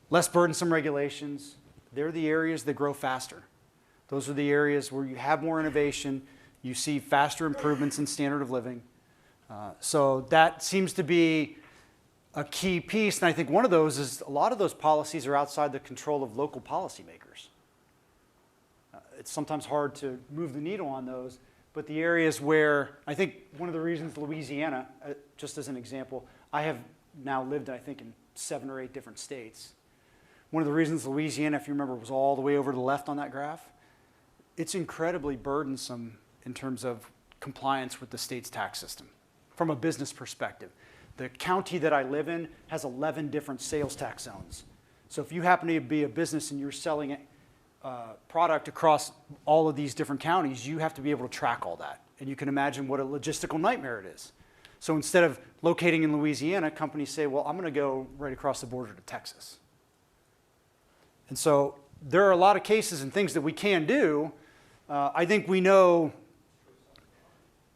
Speaker 3: less burdensome regulations, they're the areas that grow faster. Those are the areas where you have more innovation, you see faster improvements in standard of living. So that seems to be a key piece, and I think one of those is a lot of those policies are outside the control of local policymakers. It's sometimes hard to move the needle on those, but the areas where, I think one of the reasons Louisiana, just as an example, I have now lived, I think, in 7 or 8 different states. One of the reasons Louisiana, if you remember, was all the way over to the left on that graph, it's incredibly burdensome in terms of compliance with the state's tax system from a business perspective. The county that I live in has 11 different sales tax zones. So if you happen to be a business and you're selling product across all of these different counties, you have to be able to track all that. And you can imagine what a logistical nightmare it is. So instead of locating in Louisiana, companies say, well, I'm going to go right across the border to Texas. And so there are a lot of cases and things that we can do. I think we know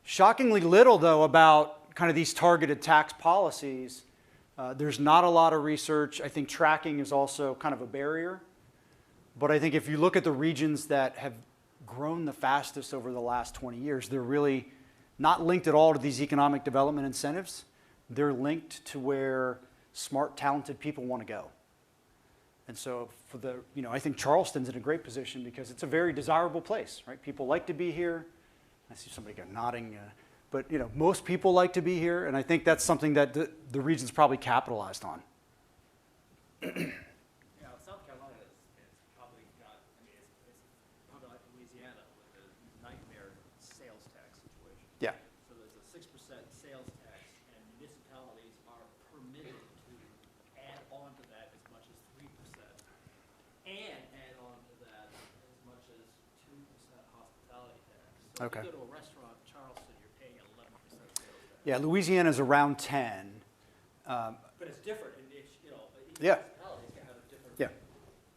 Speaker 3: shockingly little, though, about kind of these targeted tax policies. There's not a lot of research. I think tracking is also kind of a barrier. But I think if you look at the regions that have grown the fastest over the last 20 years, they're really not linked at all to these economic development incentives. They're linked to where smart, talented people want to go. And so for the, I think Charleston's in a great position because it's a very desirable place, right? People like to be here. I see somebody nodding. But most people like to be here, and I think that's something that the region's probably capitalized on.
Speaker 4: Yeah, South Carolina is probably got, it's probably like Louisiana with the nightmare sales tax situation.
Speaker 3: Yeah.
Speaker 4: So there's a 6% sales tax, and municipalities are permitted to add on to that as much as 3%, and add on to that as much as 2% hospitality tax. So
Speaker 3: Okay.
Speaker 4: if you go to a restaurant in Charleston, you're paying 11% sales tax.
Speaker 3: Yeah, Louisiana's around 10.
Speaker 4: But it's different, and each
Speaker 3: Yeah.
Speaker 4: municipalities can have a different.
Speaker 3: Yeah,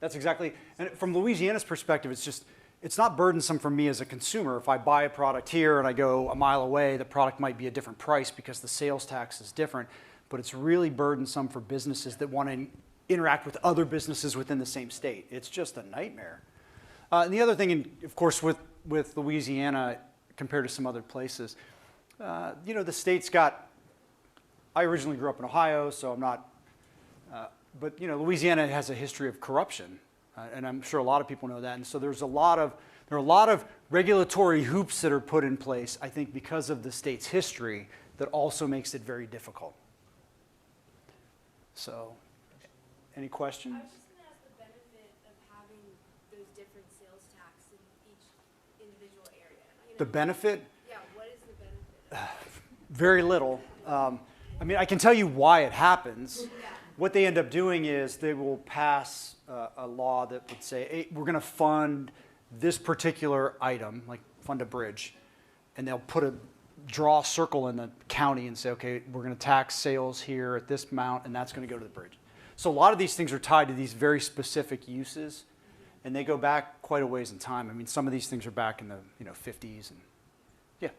Speaker 3: that's exactly. And from Louisiana's perspective, it's not burdensome for me as a consumer. If I buy a product here and I go a mile away, the product might be a different price because the sales tax is different. But it's really burdensome for businesses that want to interact with other businesses within the same state. It's just a nightmare. And the other thing, of course, with Louisiana compared to some other places, the state's got. I originally grew up in Ohio, so I'm not. But Louisiana has a history of corruption, and I'm sure a lot of people know that. And so there are a lot of regulatory hoops that are put in place, I think, because of the state's history, that also makes it very difficult. So, any questions?
Speaker 5: I was just going to ask the benefit of having those different sales tax in each individual area.
Speaker 3: The benefit?
Speaker 5: Yeah, what is the benefit?
Speaker 3: Very little. I can tell you why it happens.
Speaker 5: Yeah.
Speaker 3: What they end up doing is they will pass a law that would say, hey, we're going to fund this particular item, like fund a bridge, and they'll draw a circle in the county and say, okay, we're going to tax sales here at this amount, and that's going to go to the bridge. So a lot of these things are tied to these very specific uses, and they go back quite a ways in time. Some of these things are back in the 50s. And yeah.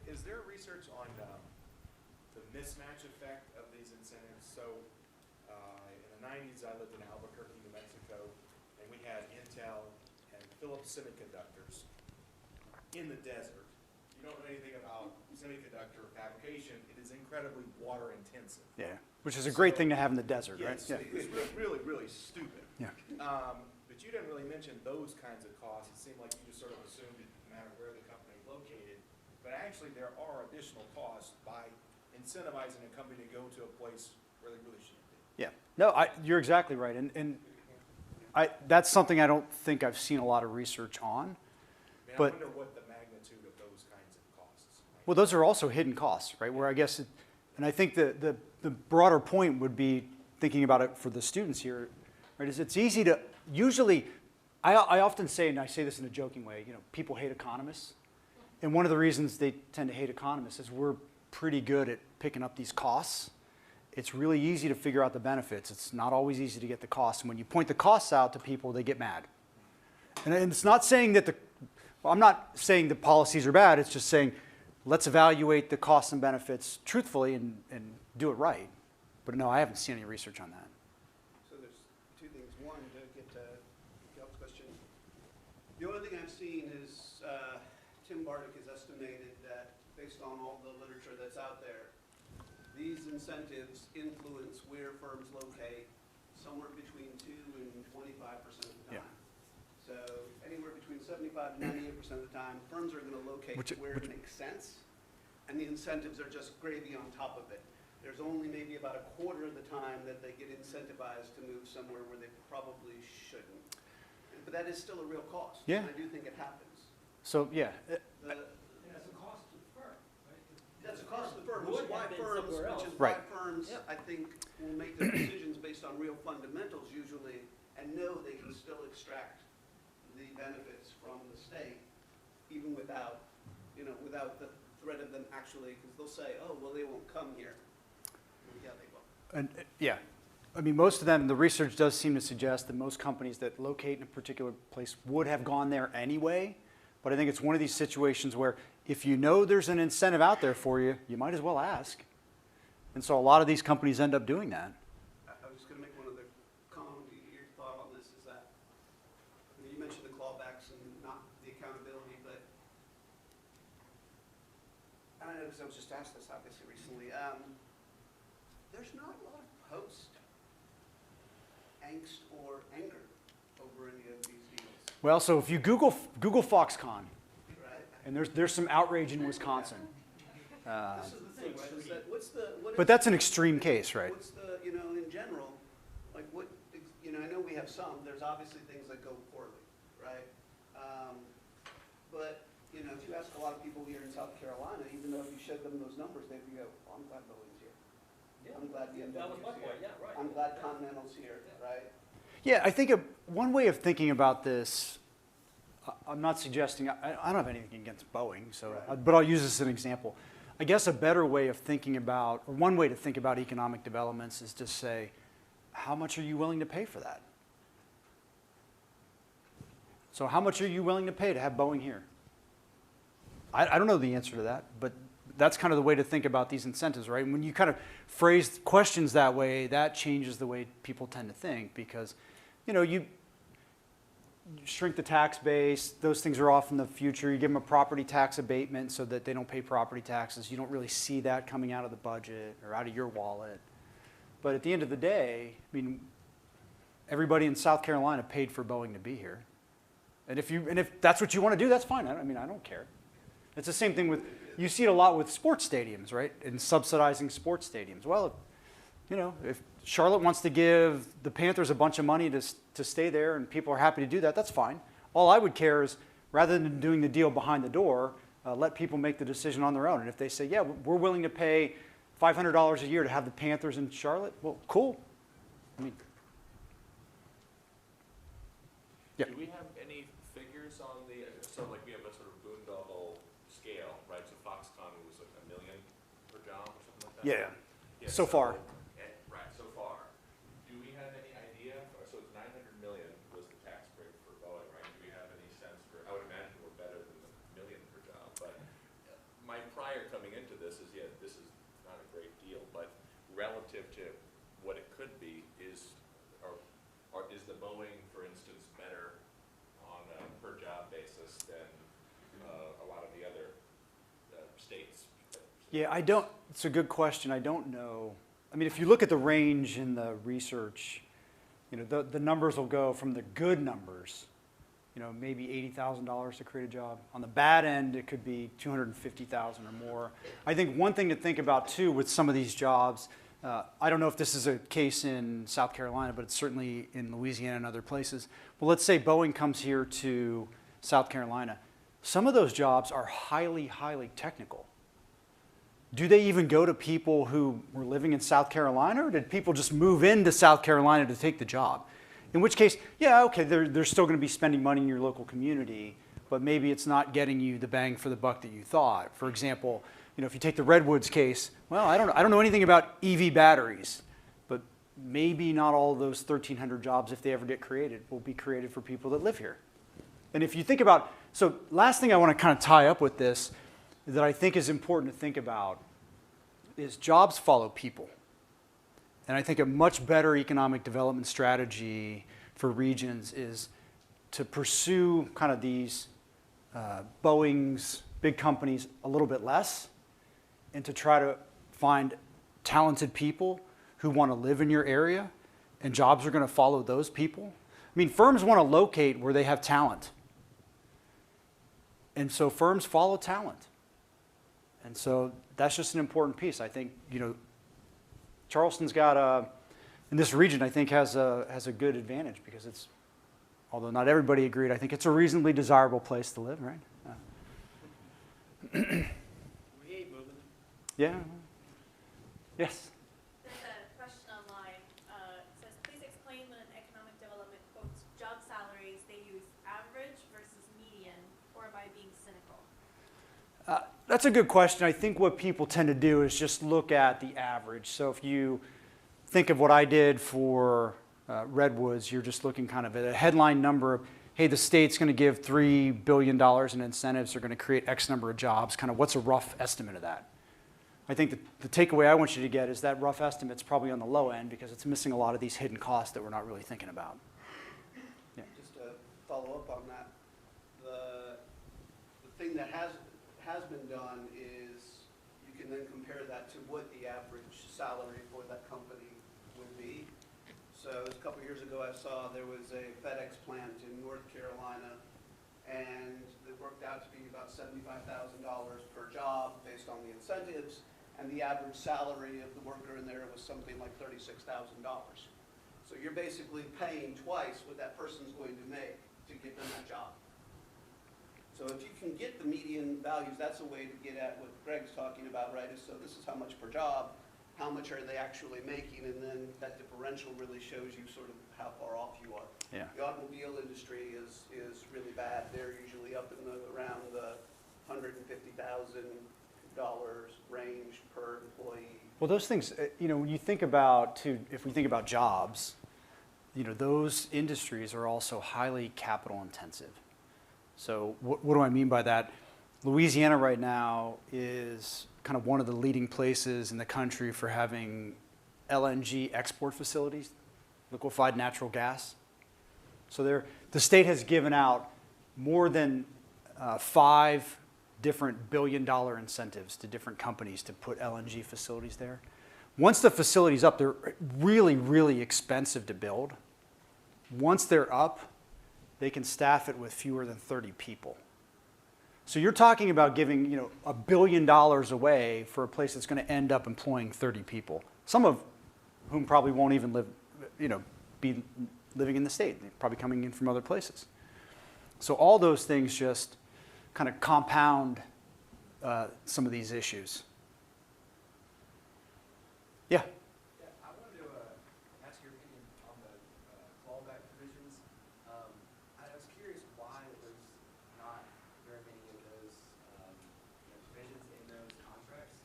Speaker 6: Is there research on the mismatch effect of 90s, I lived in Albuquerque, New Mexico, and we had Intel and Philips semiconductors in the desert. If you don't know anything about semiconductor fabrication, it is incredibly water intensive.
Speaker 3: Yeah, which is a great thing to have in the desert, right?
Speaker 6: Yes, it's really, really stupid.
Speaker 3: Yeah.
Speaker 6: But you didn't really mention those kinds of costs. It seemed like you just sort of assumed it didn't matter where the company is located. But actually, there are additional costs by incentivizing a company to go to a place where they really shouldn't be.
Speaker 3: Yeah. No, you're exactly right. And that's something I don't think I've seen a lot of research on.
Speaker 6: I
Speaker 3: But-
Speaker 6: wonder what the magnitude of those kinds of costs might
Speaker 3: Well, those are also hidden costs, right? Where I guess, and I think the broader point would be thinking about it for the students here, right? Is it's easy to, usually, I often say, and I say this in a joking way, people hate economists. And one of the reasons they tend to hate economists is we're pretty good at picking up these costs. It's really easy to figure out the benefits. It's not always easy to get the costs. And when you point the costs out to people, they get mad. And it's not saying that I'm not saying the policies are bad. It's just saying, let's evaluate the costs and benefits truthfully and do it right. But no, I haven't seen any research on that.
Speaker 7: So there's two things. One, to get to Gal's question. The only thing I've seen is Tim Bardick has estimated that based on all the literature that's out there, these incentives influence where firms locate somewhere between 2 and 25% of the
Speaker 3: Yeah.
Speaker 7: time. So anywhere between 75 and 98% of the time, firms are going to locate where it makes sense, and the incentives are just gravy on top of it. There's only maybe about a quarter of the time that they get incentivized to move somewhere where they probably shouldn't. But that is still a real cost.
Speaker 3: Yeah.
Speaker 7: And I do think it happens.
Speaker 3: So, yeah.
Speaker 7: The,
Speaker 4: And as a cost to the firm, right?
Speaker 7: that's a cost to the firm,
Speaker 4: Would
Speaker 7: which is why
Speaker 4: have been
Speaker 7: firms,
Speaker 4: somewhere else.
Speaker 3: Right.
Speaker 7: I think, will make their decisions based on real fundamentals usually, and know they can still extract the benefits from the state, even without, without the threat of them actually, because they'll say, oh, well, they won't come here. Well, yeah, they will.
Speaker 3: And yeah, I mean, most of them, the research does seem to suggest that most companies that locate in a particular place would have gone there anyway. But I think it's one of these situations where if you know there's an incentive out there for you, you might as well ask. And so a lot of these companies end up doing that.
Speaker 7: I was just going to make one other comment. Your thought on this is that you mentioned the clawbacks and not the accountability, but I don't know because I was just asked this obviously recently. There's not a lot of post angst or anger over any of these deals,
Speaker 3: Well, so if you Google Foxconn,
Speaker 7: right?
Speaker 3: and there's some outrage in Wisconsin.
Speaker 7: This is the thing, right? Is that
Speaker 3: But that's an extreme case, right?
Speaker 7: What's the, in general, like I know we have some, there's obviously things that go poorly, right? But, if you ask a lot of people here in South Carolina, even though if you showed them those numbers, they'd go, well, I'm glad Boeing's here.
Speaker 4: Yeah.
Speaker 7: I'm glad
Speaker 4: That was my
Speaker 7: BMW's
Speaker 4: point,
Speaker 7: here.
Speaker 4: yeah, right.
Speaker 7: I'm glad Continental's here, right?
Speaker 3: Yeah, I think one way of thinking about this, I'm not suggesting, I don't have anything against Boeing, but I'll use this as an example. I guess a better way of thinking about, or one way to think about economic developments is to say, how much are you willing to pay for that? So how much are you willing to pay to have Boeing here? I don't know the answer to that, but that's kind of the way to think about these incentives, right? And when you kind of phrase questions that way, that changes the way people tend to think because, you shrink the tax base, those things are off in the future. You give them a property tax abatement so that they don't pay property taxes. You don't really see that coming out of the budget or out of your wallet. But at the end of the day, I mean, everybody in South Carolina paid for Boeing to be here. And if that's what you want to do, that's fine. I don't care. It's the same thing with, you see it a lot with sports stadiums, right? And subsidizing sports stadiums. Well, if Charlotte wants to give the Panthers a bunch of money to stay there and people are happy to do that, that's fine. All I would care is rather than doing the deal behind the door, let people make the decision on their own. And if they say, yeah, we're willing to pay $500 a year to have the Panthers in Charlotte, well, cool. Yeah.
Speaker 8: Do we have any figures on so like we have a sort of boondoggle scale, right? So Foxconn was like $1 million per job or something like that?
Speaker 3: Yeah.
Speaker 8: Yeah,
Speaker 3: So far.
Speaker 8: Right, so far. Do we have any idea, so it's $900 million was the tax break for Boeing, right? Do we have any sense I would imagine we're better than the $1 million per job, but my prior coming into this is, this is not a great deal, but relative to what it could be is
Speaker 3: Yeah, I don't, it's a good question. I don't know. I mean, if you look at the range in the research, you know, the numbers will go from the good numbers, you know, maybe $80,000 to create a job. On the bad end, it could be $250,000 or more. I think one thing to think about too with some of these jobs, I don't know if this is a case in South Carolina, but it's certainly in Louisiana and other places. Well, let's say Boeing comes here to South Carolina. Some of those jobs are highly, highly technical. Do they even go to people who were living in South Carolina, or did people just move into South Carolina to take the job? In which case, yeah, okay, they're still going to be spending money in your local community, but maybe it's not getting you the bang for the buck that you thought. For example, you know, if you take the Redwoods case, well, I don't know anything about EV batteries, but maybe not all of those 1,300 jobs, if they ever get created, will be created for people that live here. And if you think about, so last thing I want to kind of tie up with this that I think is important to think about is jobs follow people. And I think a much better economic development strategy for regions is to pursue kind of these Boeing's, big companies a little bit less, and to try to find talented people who want to live in your area, and jobs are going to follow those people. I mean, firms want to locate where they have talent. And so firms follow talent. And so that's just an important piece. I think, you know, Charleston's got in this region, I think has a good advantage because it's, although not everybody agreed, I think it's a reasonably desirable place to live, right?
Speaker 4: We ain't moving.
Speaker 3: Yeah. Yes.
Speaker 5: There's a question online. It says, please explain when economic development quotes job salaries, they use average versus median, or by being cynical.
Speaker 3: That's a good question. I think what people tend to do is just look at the average. So if you think of what I did for Redwoods, you're just looking kind of at a headline number of, hey, the state's going to give $3 billion in incentives, they're going to create X number of jobs, kind of what's a rough estimate of that? I think the takeaway I want you to get is that rough estimate's probably on the low end because it's missing a lot of these hidden costs that we're not really thinking about. Yeah.
Speaker 7: Just to follow up on that, the thing that has been done is you can then compare that to what the average salary for that company would be. So a couple years ago I saw there was a FedEx plant in North Carolina, and it worked out to be about $75,000 per job based on the incentives, and the average salary of the worker in there was something like $36,000. So you're basically paying twice what that person's going to make to give them that job. So if you can get the median values, that's a way to get at what Greg's talking about, right? Is so this is how much per job, how much are they actually making, and then that differential really shows you sort of how far off you are.
Speaker 3: Yeah.
Speaker 7: The automobile industry is really bad. They're usually up in around the $150,000 range per employee.
Speaker 3: Well, those things, you know, when you think about, if we think about jobs, you know, those industries are also highly capital intensive. So what do I mean by that? Louisiana right now is kind of one of the leading places in the country for having LNG export facilities, liquefied natural gas. So the state has given out more than 5 different billion-dollar incentives to different companies to put LNG facilities there. Once the facility's up, they're really, really expensive to build. Once they're up, they can staff it with fewer than 30 people. So you're talking about giving, you know, $1 billion away for a place that's going to end up employing 30 people, some of whom probably won't even live, you know, be living in the state. They're probably coming in from other places. So all those things just kind of compound some of these issues. Yeah.
Speaker 9: Yeah, I wanted to ask your opinion on the clawback provisions. I was curious why there's not very many of those provisions in those contracts.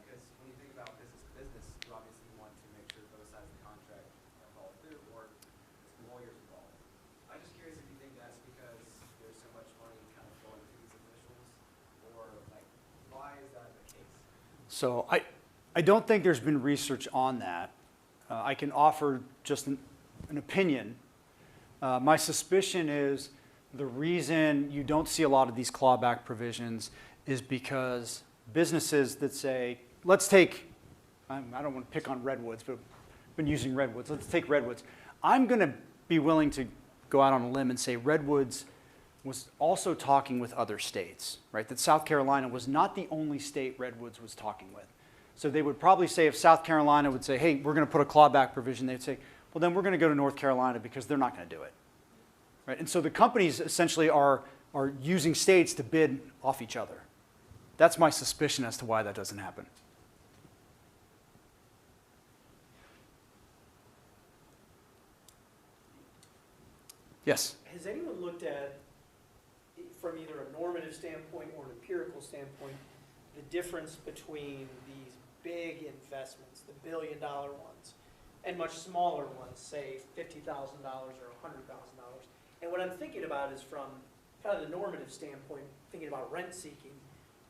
Speaker 9: Because when you think about business to business, you obviously want to make sure both sides of the contract are followed through, or there's lawyers involved. I'm just curious if you think that's because there's so much money kind of flowing to these officials, or like why is that the case?
Speaker 3: So I don't think there's been research on that. I can offer just an opinion. My suspicion is the reason you don't see a lot of these clawback provisions is because businesses that say, let's take, I don't want to pick on redwoods, but I've been using redwoods. Let's take redwoods. I'm going to be willing to go out on a limb and say redwoods was also talking with other states, right? That South Carolina was not the only state redwoods was talking with. So they would probably say, if South Carolina would say, hey, we're going to put a clawback provision, they'd say, well, then we're going to go to North Carolina because they're not going to do it, right? And so the companies essentially are using states to bid off each other. That's my suspicion as to why that doesn't happen. Yes?
Speaker 1: Has anyone looked at, from either a normative standpoint or an empirical standpoint, the difference between these big investments, the billion-dollar ones, and much smaller ones, say $50,000 or $100,000? And what I'm thinking about is from kind of the normative standpoint, thinking about rent seeking,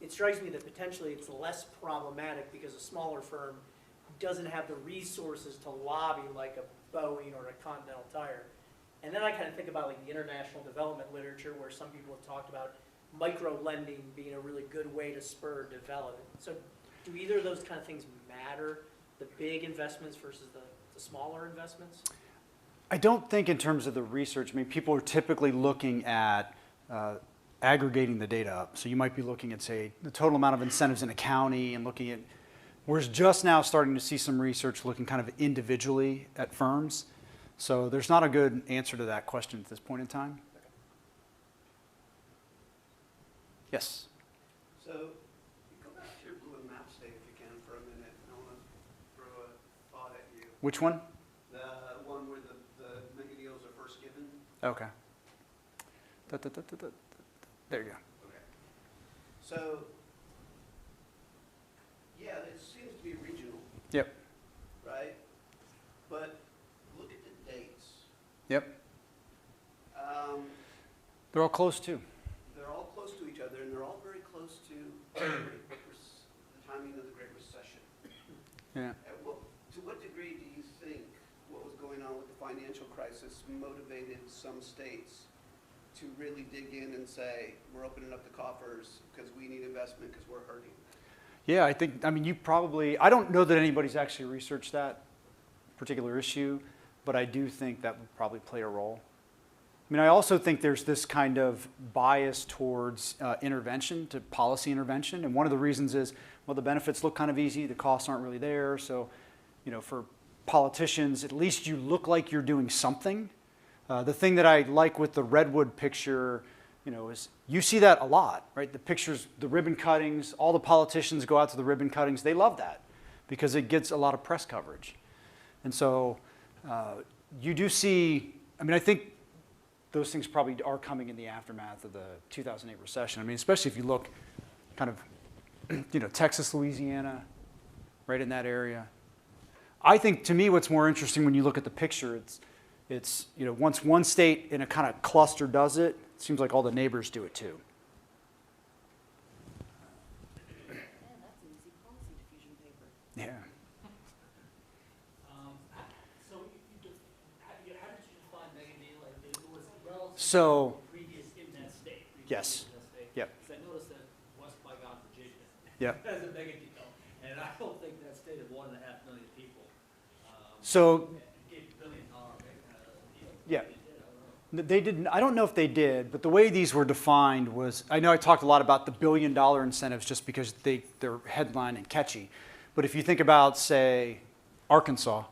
Speaker 1: it strikes me that potentially it's less problematic because a smaller firm doesn't have the resources to lobby like a Boeing or a Continental Tire. And then I kind of think about like the international development literature where some people have talked about micro-lending being a really good way to spur development. So do either of those kind of things matter, the big investments versus the smaller investments?
Speaker 3: I don't think in terms of the research, I mean, people are typically looking at aggregating the data up. So you might be looking at, say, the total amount of incentives in a county and looking at, we're just now starting to see some research looking kind of individually at firms. So there's not a good answer to that question at this point in time. Yes?
Speaker 7: So go back to your blue map state if you can for a minute. I want to throw a thought at you.
Speaker 3: Which one?
Speaker 7: The one where the mega deals are first given.
Speaker 3: Okay. There you go.
Speaker 7: Okay. So, yeah, it seems to be regional,
Speaker 3: Yep.
Speaker 7: right? But look at the dates.
Speaker 3: Yep. They're all close too.
Speaker 7: They're all close to each other, and they're all very close to the timing of the Great Recession.
Speaker 3: Yeah.
Speaker 7: To what degree do you think what was going on with the financial crisis motivated some states to really dig in and say, we're opening up the coffers because we need investment because we're hurting?
Speaker 3: Yeah, I mean, you probably, I don't know that anybody's actually researched that particular issue, but I do think that would probably play a role. I mean, I also think there's this kind of bias towards intervention, to policy intervention. And one of the reasons is, well, the benefits look kind of easy, the costs aren't really there. So, you know, for politicians, at least you look like you're doing something. The thing that I like with the redwood picture, you know, is you see that a lot, right? The pictures, the ribbon cuttings, all the politicians go out to the ribbon cuttings. They love that because it gets a lot of press coverage. And so you do see, I mean, I think those things probably are coming in the aftermath of the 2008 recession. I mean, especially if you look kind of, you know, Texas, Louisiana, right in that area. I think, to me, what's more interesting when you look at the picture, it's you know, once one state in a kind of cluster does it, it seems like all the neighbors do it too.
Speaker 10: Man, that's an easy policy diffusion paper.
Speaker 3: Yeah.
Speaker 4: So how did you define mega deal? Like, it was relative
Speaker 3: So,
Speaker 4: to previous in that state.
Speaker 3: Yes.
Speaker 4: In that state.
Speaker 3: Yep.
Speaker 4: Because I noticed that West Bygone, Virginia,
Speaker 3: Yep.
Speaker 4: has a mega deal, and I don't think that state of 1.5 million people.
Speaker 3: So,
Speaker 4: Gave $1 billion deal.
Speaker 3: yeah.
Speaker 4: They did, I don't know.
Speaker 3: They didn't, I don't know if they did, but the way these were defined was, I know I talked a lot about the $1 billion incentives just because they're headline and catchy. But if you think about, say, Arkansas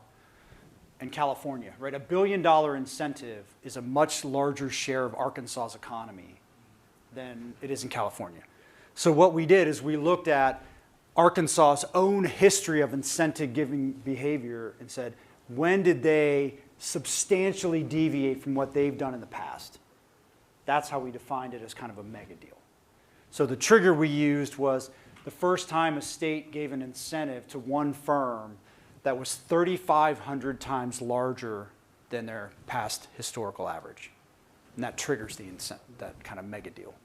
Speaker 3: and California, right? $1 billion incentive is a much larger share of Arkansas's economy than it is in California. So what we did is we looked at Arkansas's own history of incentive-giving behavior and said, when did they substantially deviate from what they've done in the past? That's how we defined it as kind of a mega deal. So the trigger we used was the first time a state gave an incentive to one firm that was 3,500 times larger than their past historical average. And that triggers that kind of mega deal.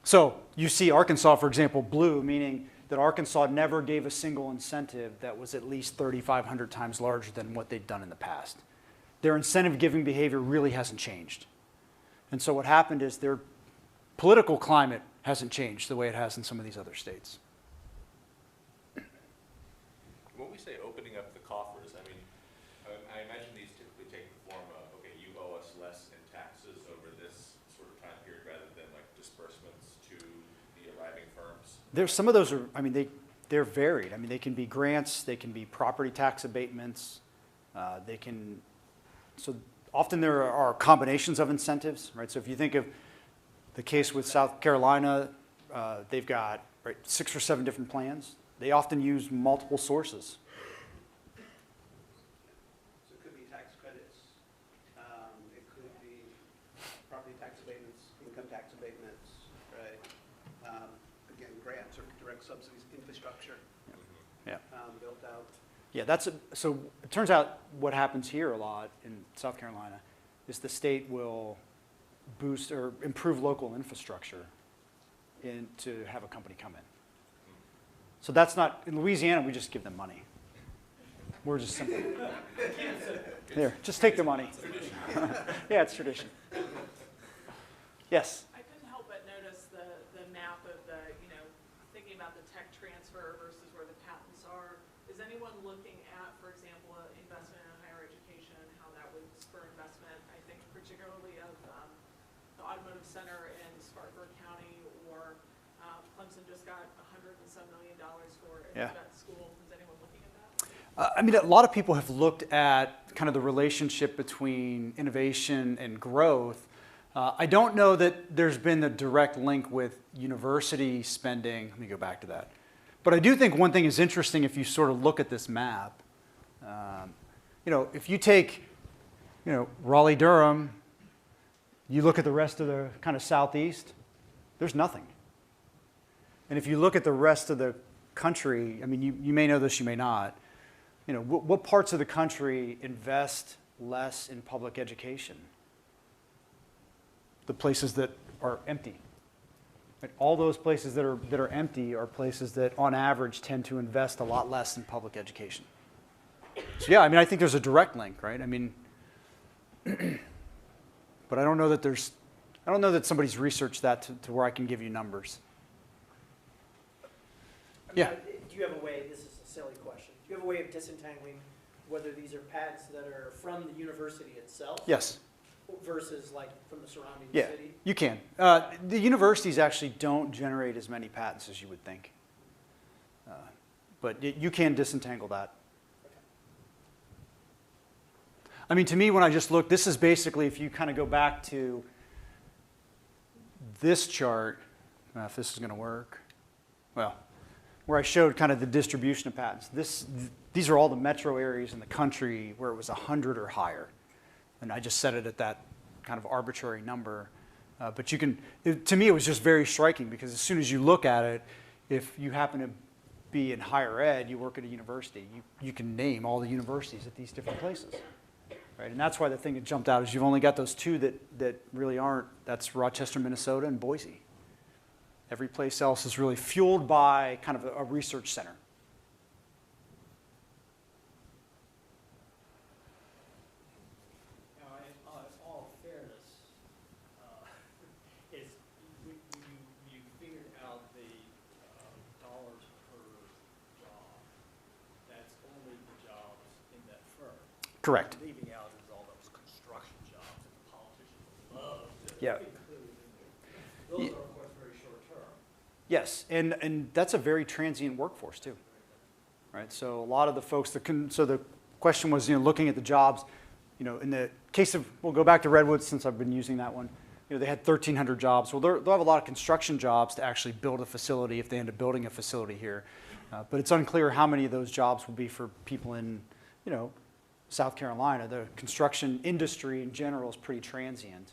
Speaker 3: So you see Arkansas, for example, blue, meaning that Arkansas never gave a single incentive that was at least 3,500 times larger than what they'd done in the past. Their incentive-giving behavior really hasn't changed. And so what happened is their political climate hasn't changed the way it has in some of these other states.
Speaker 8: When we say opening up the coffers, I mean, I imagine these typically take the form of, okay, you owe us less in taxes over this sort of time period rather than like disbursements to the arriving firms.
Speaker 3: There's some of those are, I mean, they're varied. I mean, they can be grants, they can be property tax abatements, they can, so often there are combinations of incentives, right? So if you think of the case with South Carolina, they've got 6 or 7 different plans. They often use multiple sources.
Speaker 7: So it could be tax credits, it could be property tax abatements, income tax abatements, right? Again, grants or direct subsidies, infrastructure
Speaker 3: Yeah.
Speaker 7: built out.
Speaker 3: Yeah, so it turns out what happens here a lot in South Carolina is the state will boost or improve local infrastructure to have a company come in. So that's not, in Louisiana, we just give them money. We're just simple. Here, just take the money. Yeah, it's tradition. Yes?
Speaker 11: I couldn't help but notice the map of the, thinking about the tech transfer versus where the patents are. Is anyone looking at, for example, investment in higher education, how that would spur investment? I think particularly of the automotive center in Spartanburg County, or Clemson just got $100 and some million for
Speaker 3: Yeah.
Speaker 11: that school. Is anyone looking at that?
Speaker 3: I mean, a lot of people have looked at kind of the relationship between innovation and growth. I don't know that there's been a direct link with university spending. Let me go back to that. But I do think one thing is interesting if you sort of look at this map. If you take, Raleigh-Durham, you look at the rest of the kind of southeast, there's nothing. And if you look at the rest of the country, I mean, you may know this, you may not. What parts of the country invest less in public education? The places that are empty. Right? All those places that are empty are places that, on average, tend to invest a lot less in public education. So yeah, I mean, I think there's a direct link, right? I mean, but I don't know that somebody's researched that to where I can give you numbers. Yeah.
Speaker 1: Do you have a way, this is a silly question, do you have a way of disentangling whether these are patents that are from the university itself?
Speaker 3: Yes.
Speaker 1: Versus like from the surrounding
Speaker 3: Yeah,
Speaker 1: city?
Speaker 3: you can. The universities actually don't generate as many patents as you would think. But you can disentangle that. I mean, to me, when I just look, this is basically, if you kind of go back to this chart, if this is going to work, well, where I showed kind of the distribution of patents. These are all the metro areas in the country where it was 100 or higher. And I just set it at that kind of arbitrary number. But you can, to me, it was just very striking because as soon as you look at it, if you happen to be in higher ed, you work at a university, you can name all the universities at these different places. Right? And that's why the thing that jumped out is you've only got those 2 that really aren't. That's Rochester, Minnesota, and Boise. Every place else is really fueled by kind of a research center.
Speaker 4: Now, in all fairness, you figured out the dollars per job. That's only the jobs in that firm.
Speaker 3: Correct.
Speaker 4: Leaving out is all those construction jobs that the politicians love to
Speaker 3: Yeah.
Speaker 4: include in there. Those are, of course, very short term.
Speaker 3: Yes, and that's a very transient workforce too, right? So a lot of the folks so the question was, looking at the jobs, in the case of, we'll go back to Redwood since I've been using that one. They had 1,300 jobs. Well, they'll have a lot of construction jobs to actually build a facility if they end up building a facility here. But it's unclear how many of those jobs will be for people in, South Carolina. The construction industry in general is pretty transient.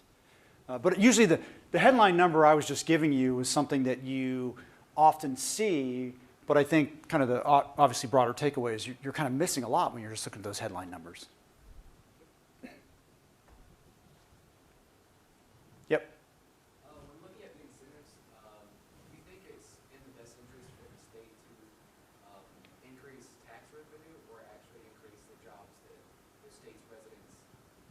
Speaker 3: But usually the headline number I was just giving you is something that you often see, but I think kind of the obviously broader takeaway is you're kind of missing a lot when you're just looking at those headline numbers. Yep.
Speaker 9: When looking at the incentives, do you think it's in the best interest for the state to increase tax revenue or actually increase the jobs that the state's residents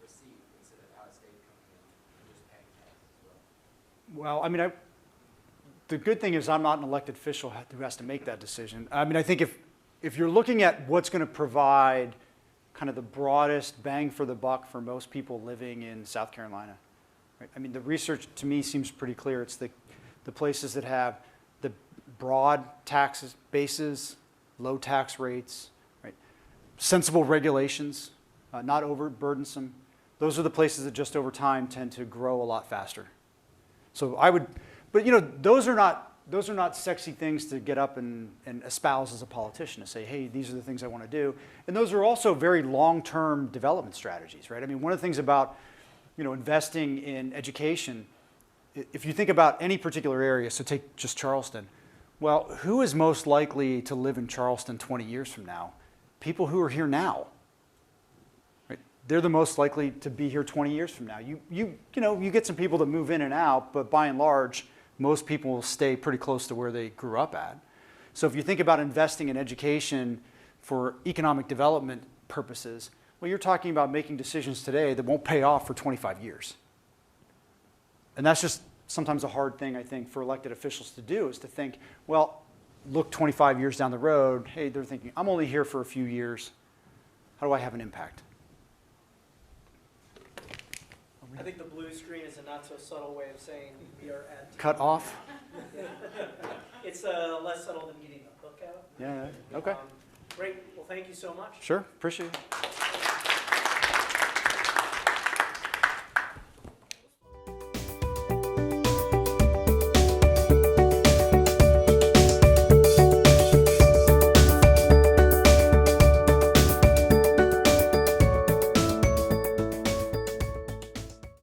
Speaker 9: receive instead of out-of-state coming in and just paying taxes as well?
Speaker 3: Well, I mean, the good thing is I'm not an elected official who has to make that decision. I mean, I think if you're looking at what's going to provide kind of the broadest bang for the buck for most people living in South Carolina, right? I mean, the research to me seems pretty clear. It's the places that have the broad tax bases, low tax rates, right? Sensible regulations, not overburdensome. Those are the places that just over time tend to grow a lot faster. So I would, but you know, those are not sexy things to get up and espouse as a politician, to say, hey, these are the things I want to do. And those are also very long-term development strategies, right? I mean, one of the things about, you know, investing in education, if you think about any particular area, so take just Charleston, well, who is most likely to live in Charleston 20 years from now? People who are here now. Right? They're the most likely to be here 20 years from now. You know, you get some people that move in and out, but by and large, most people will stay pretty close to where they grew up at. So if you think about investing in education for economic development purposes, well, you're talking about making decisions today that won't pay off for 25 years. And that's just sometimes a hard thing, I think, for elected officials to do, is to think, well, look 25 years down the road, hey, they're thinking, I'm only here for a few years. How do I have an impact?
Speaker 1: I think the blue screen is a not so subtle way of saying we are at.
Speaker 3: Cut off?
Speaker 1: It's less subtle than getting the hook out.
Speaker 3: Yeah, okay.
Speaker 1: Great. Well, thank you so much.
Speaker 3: Sure, appreciate it.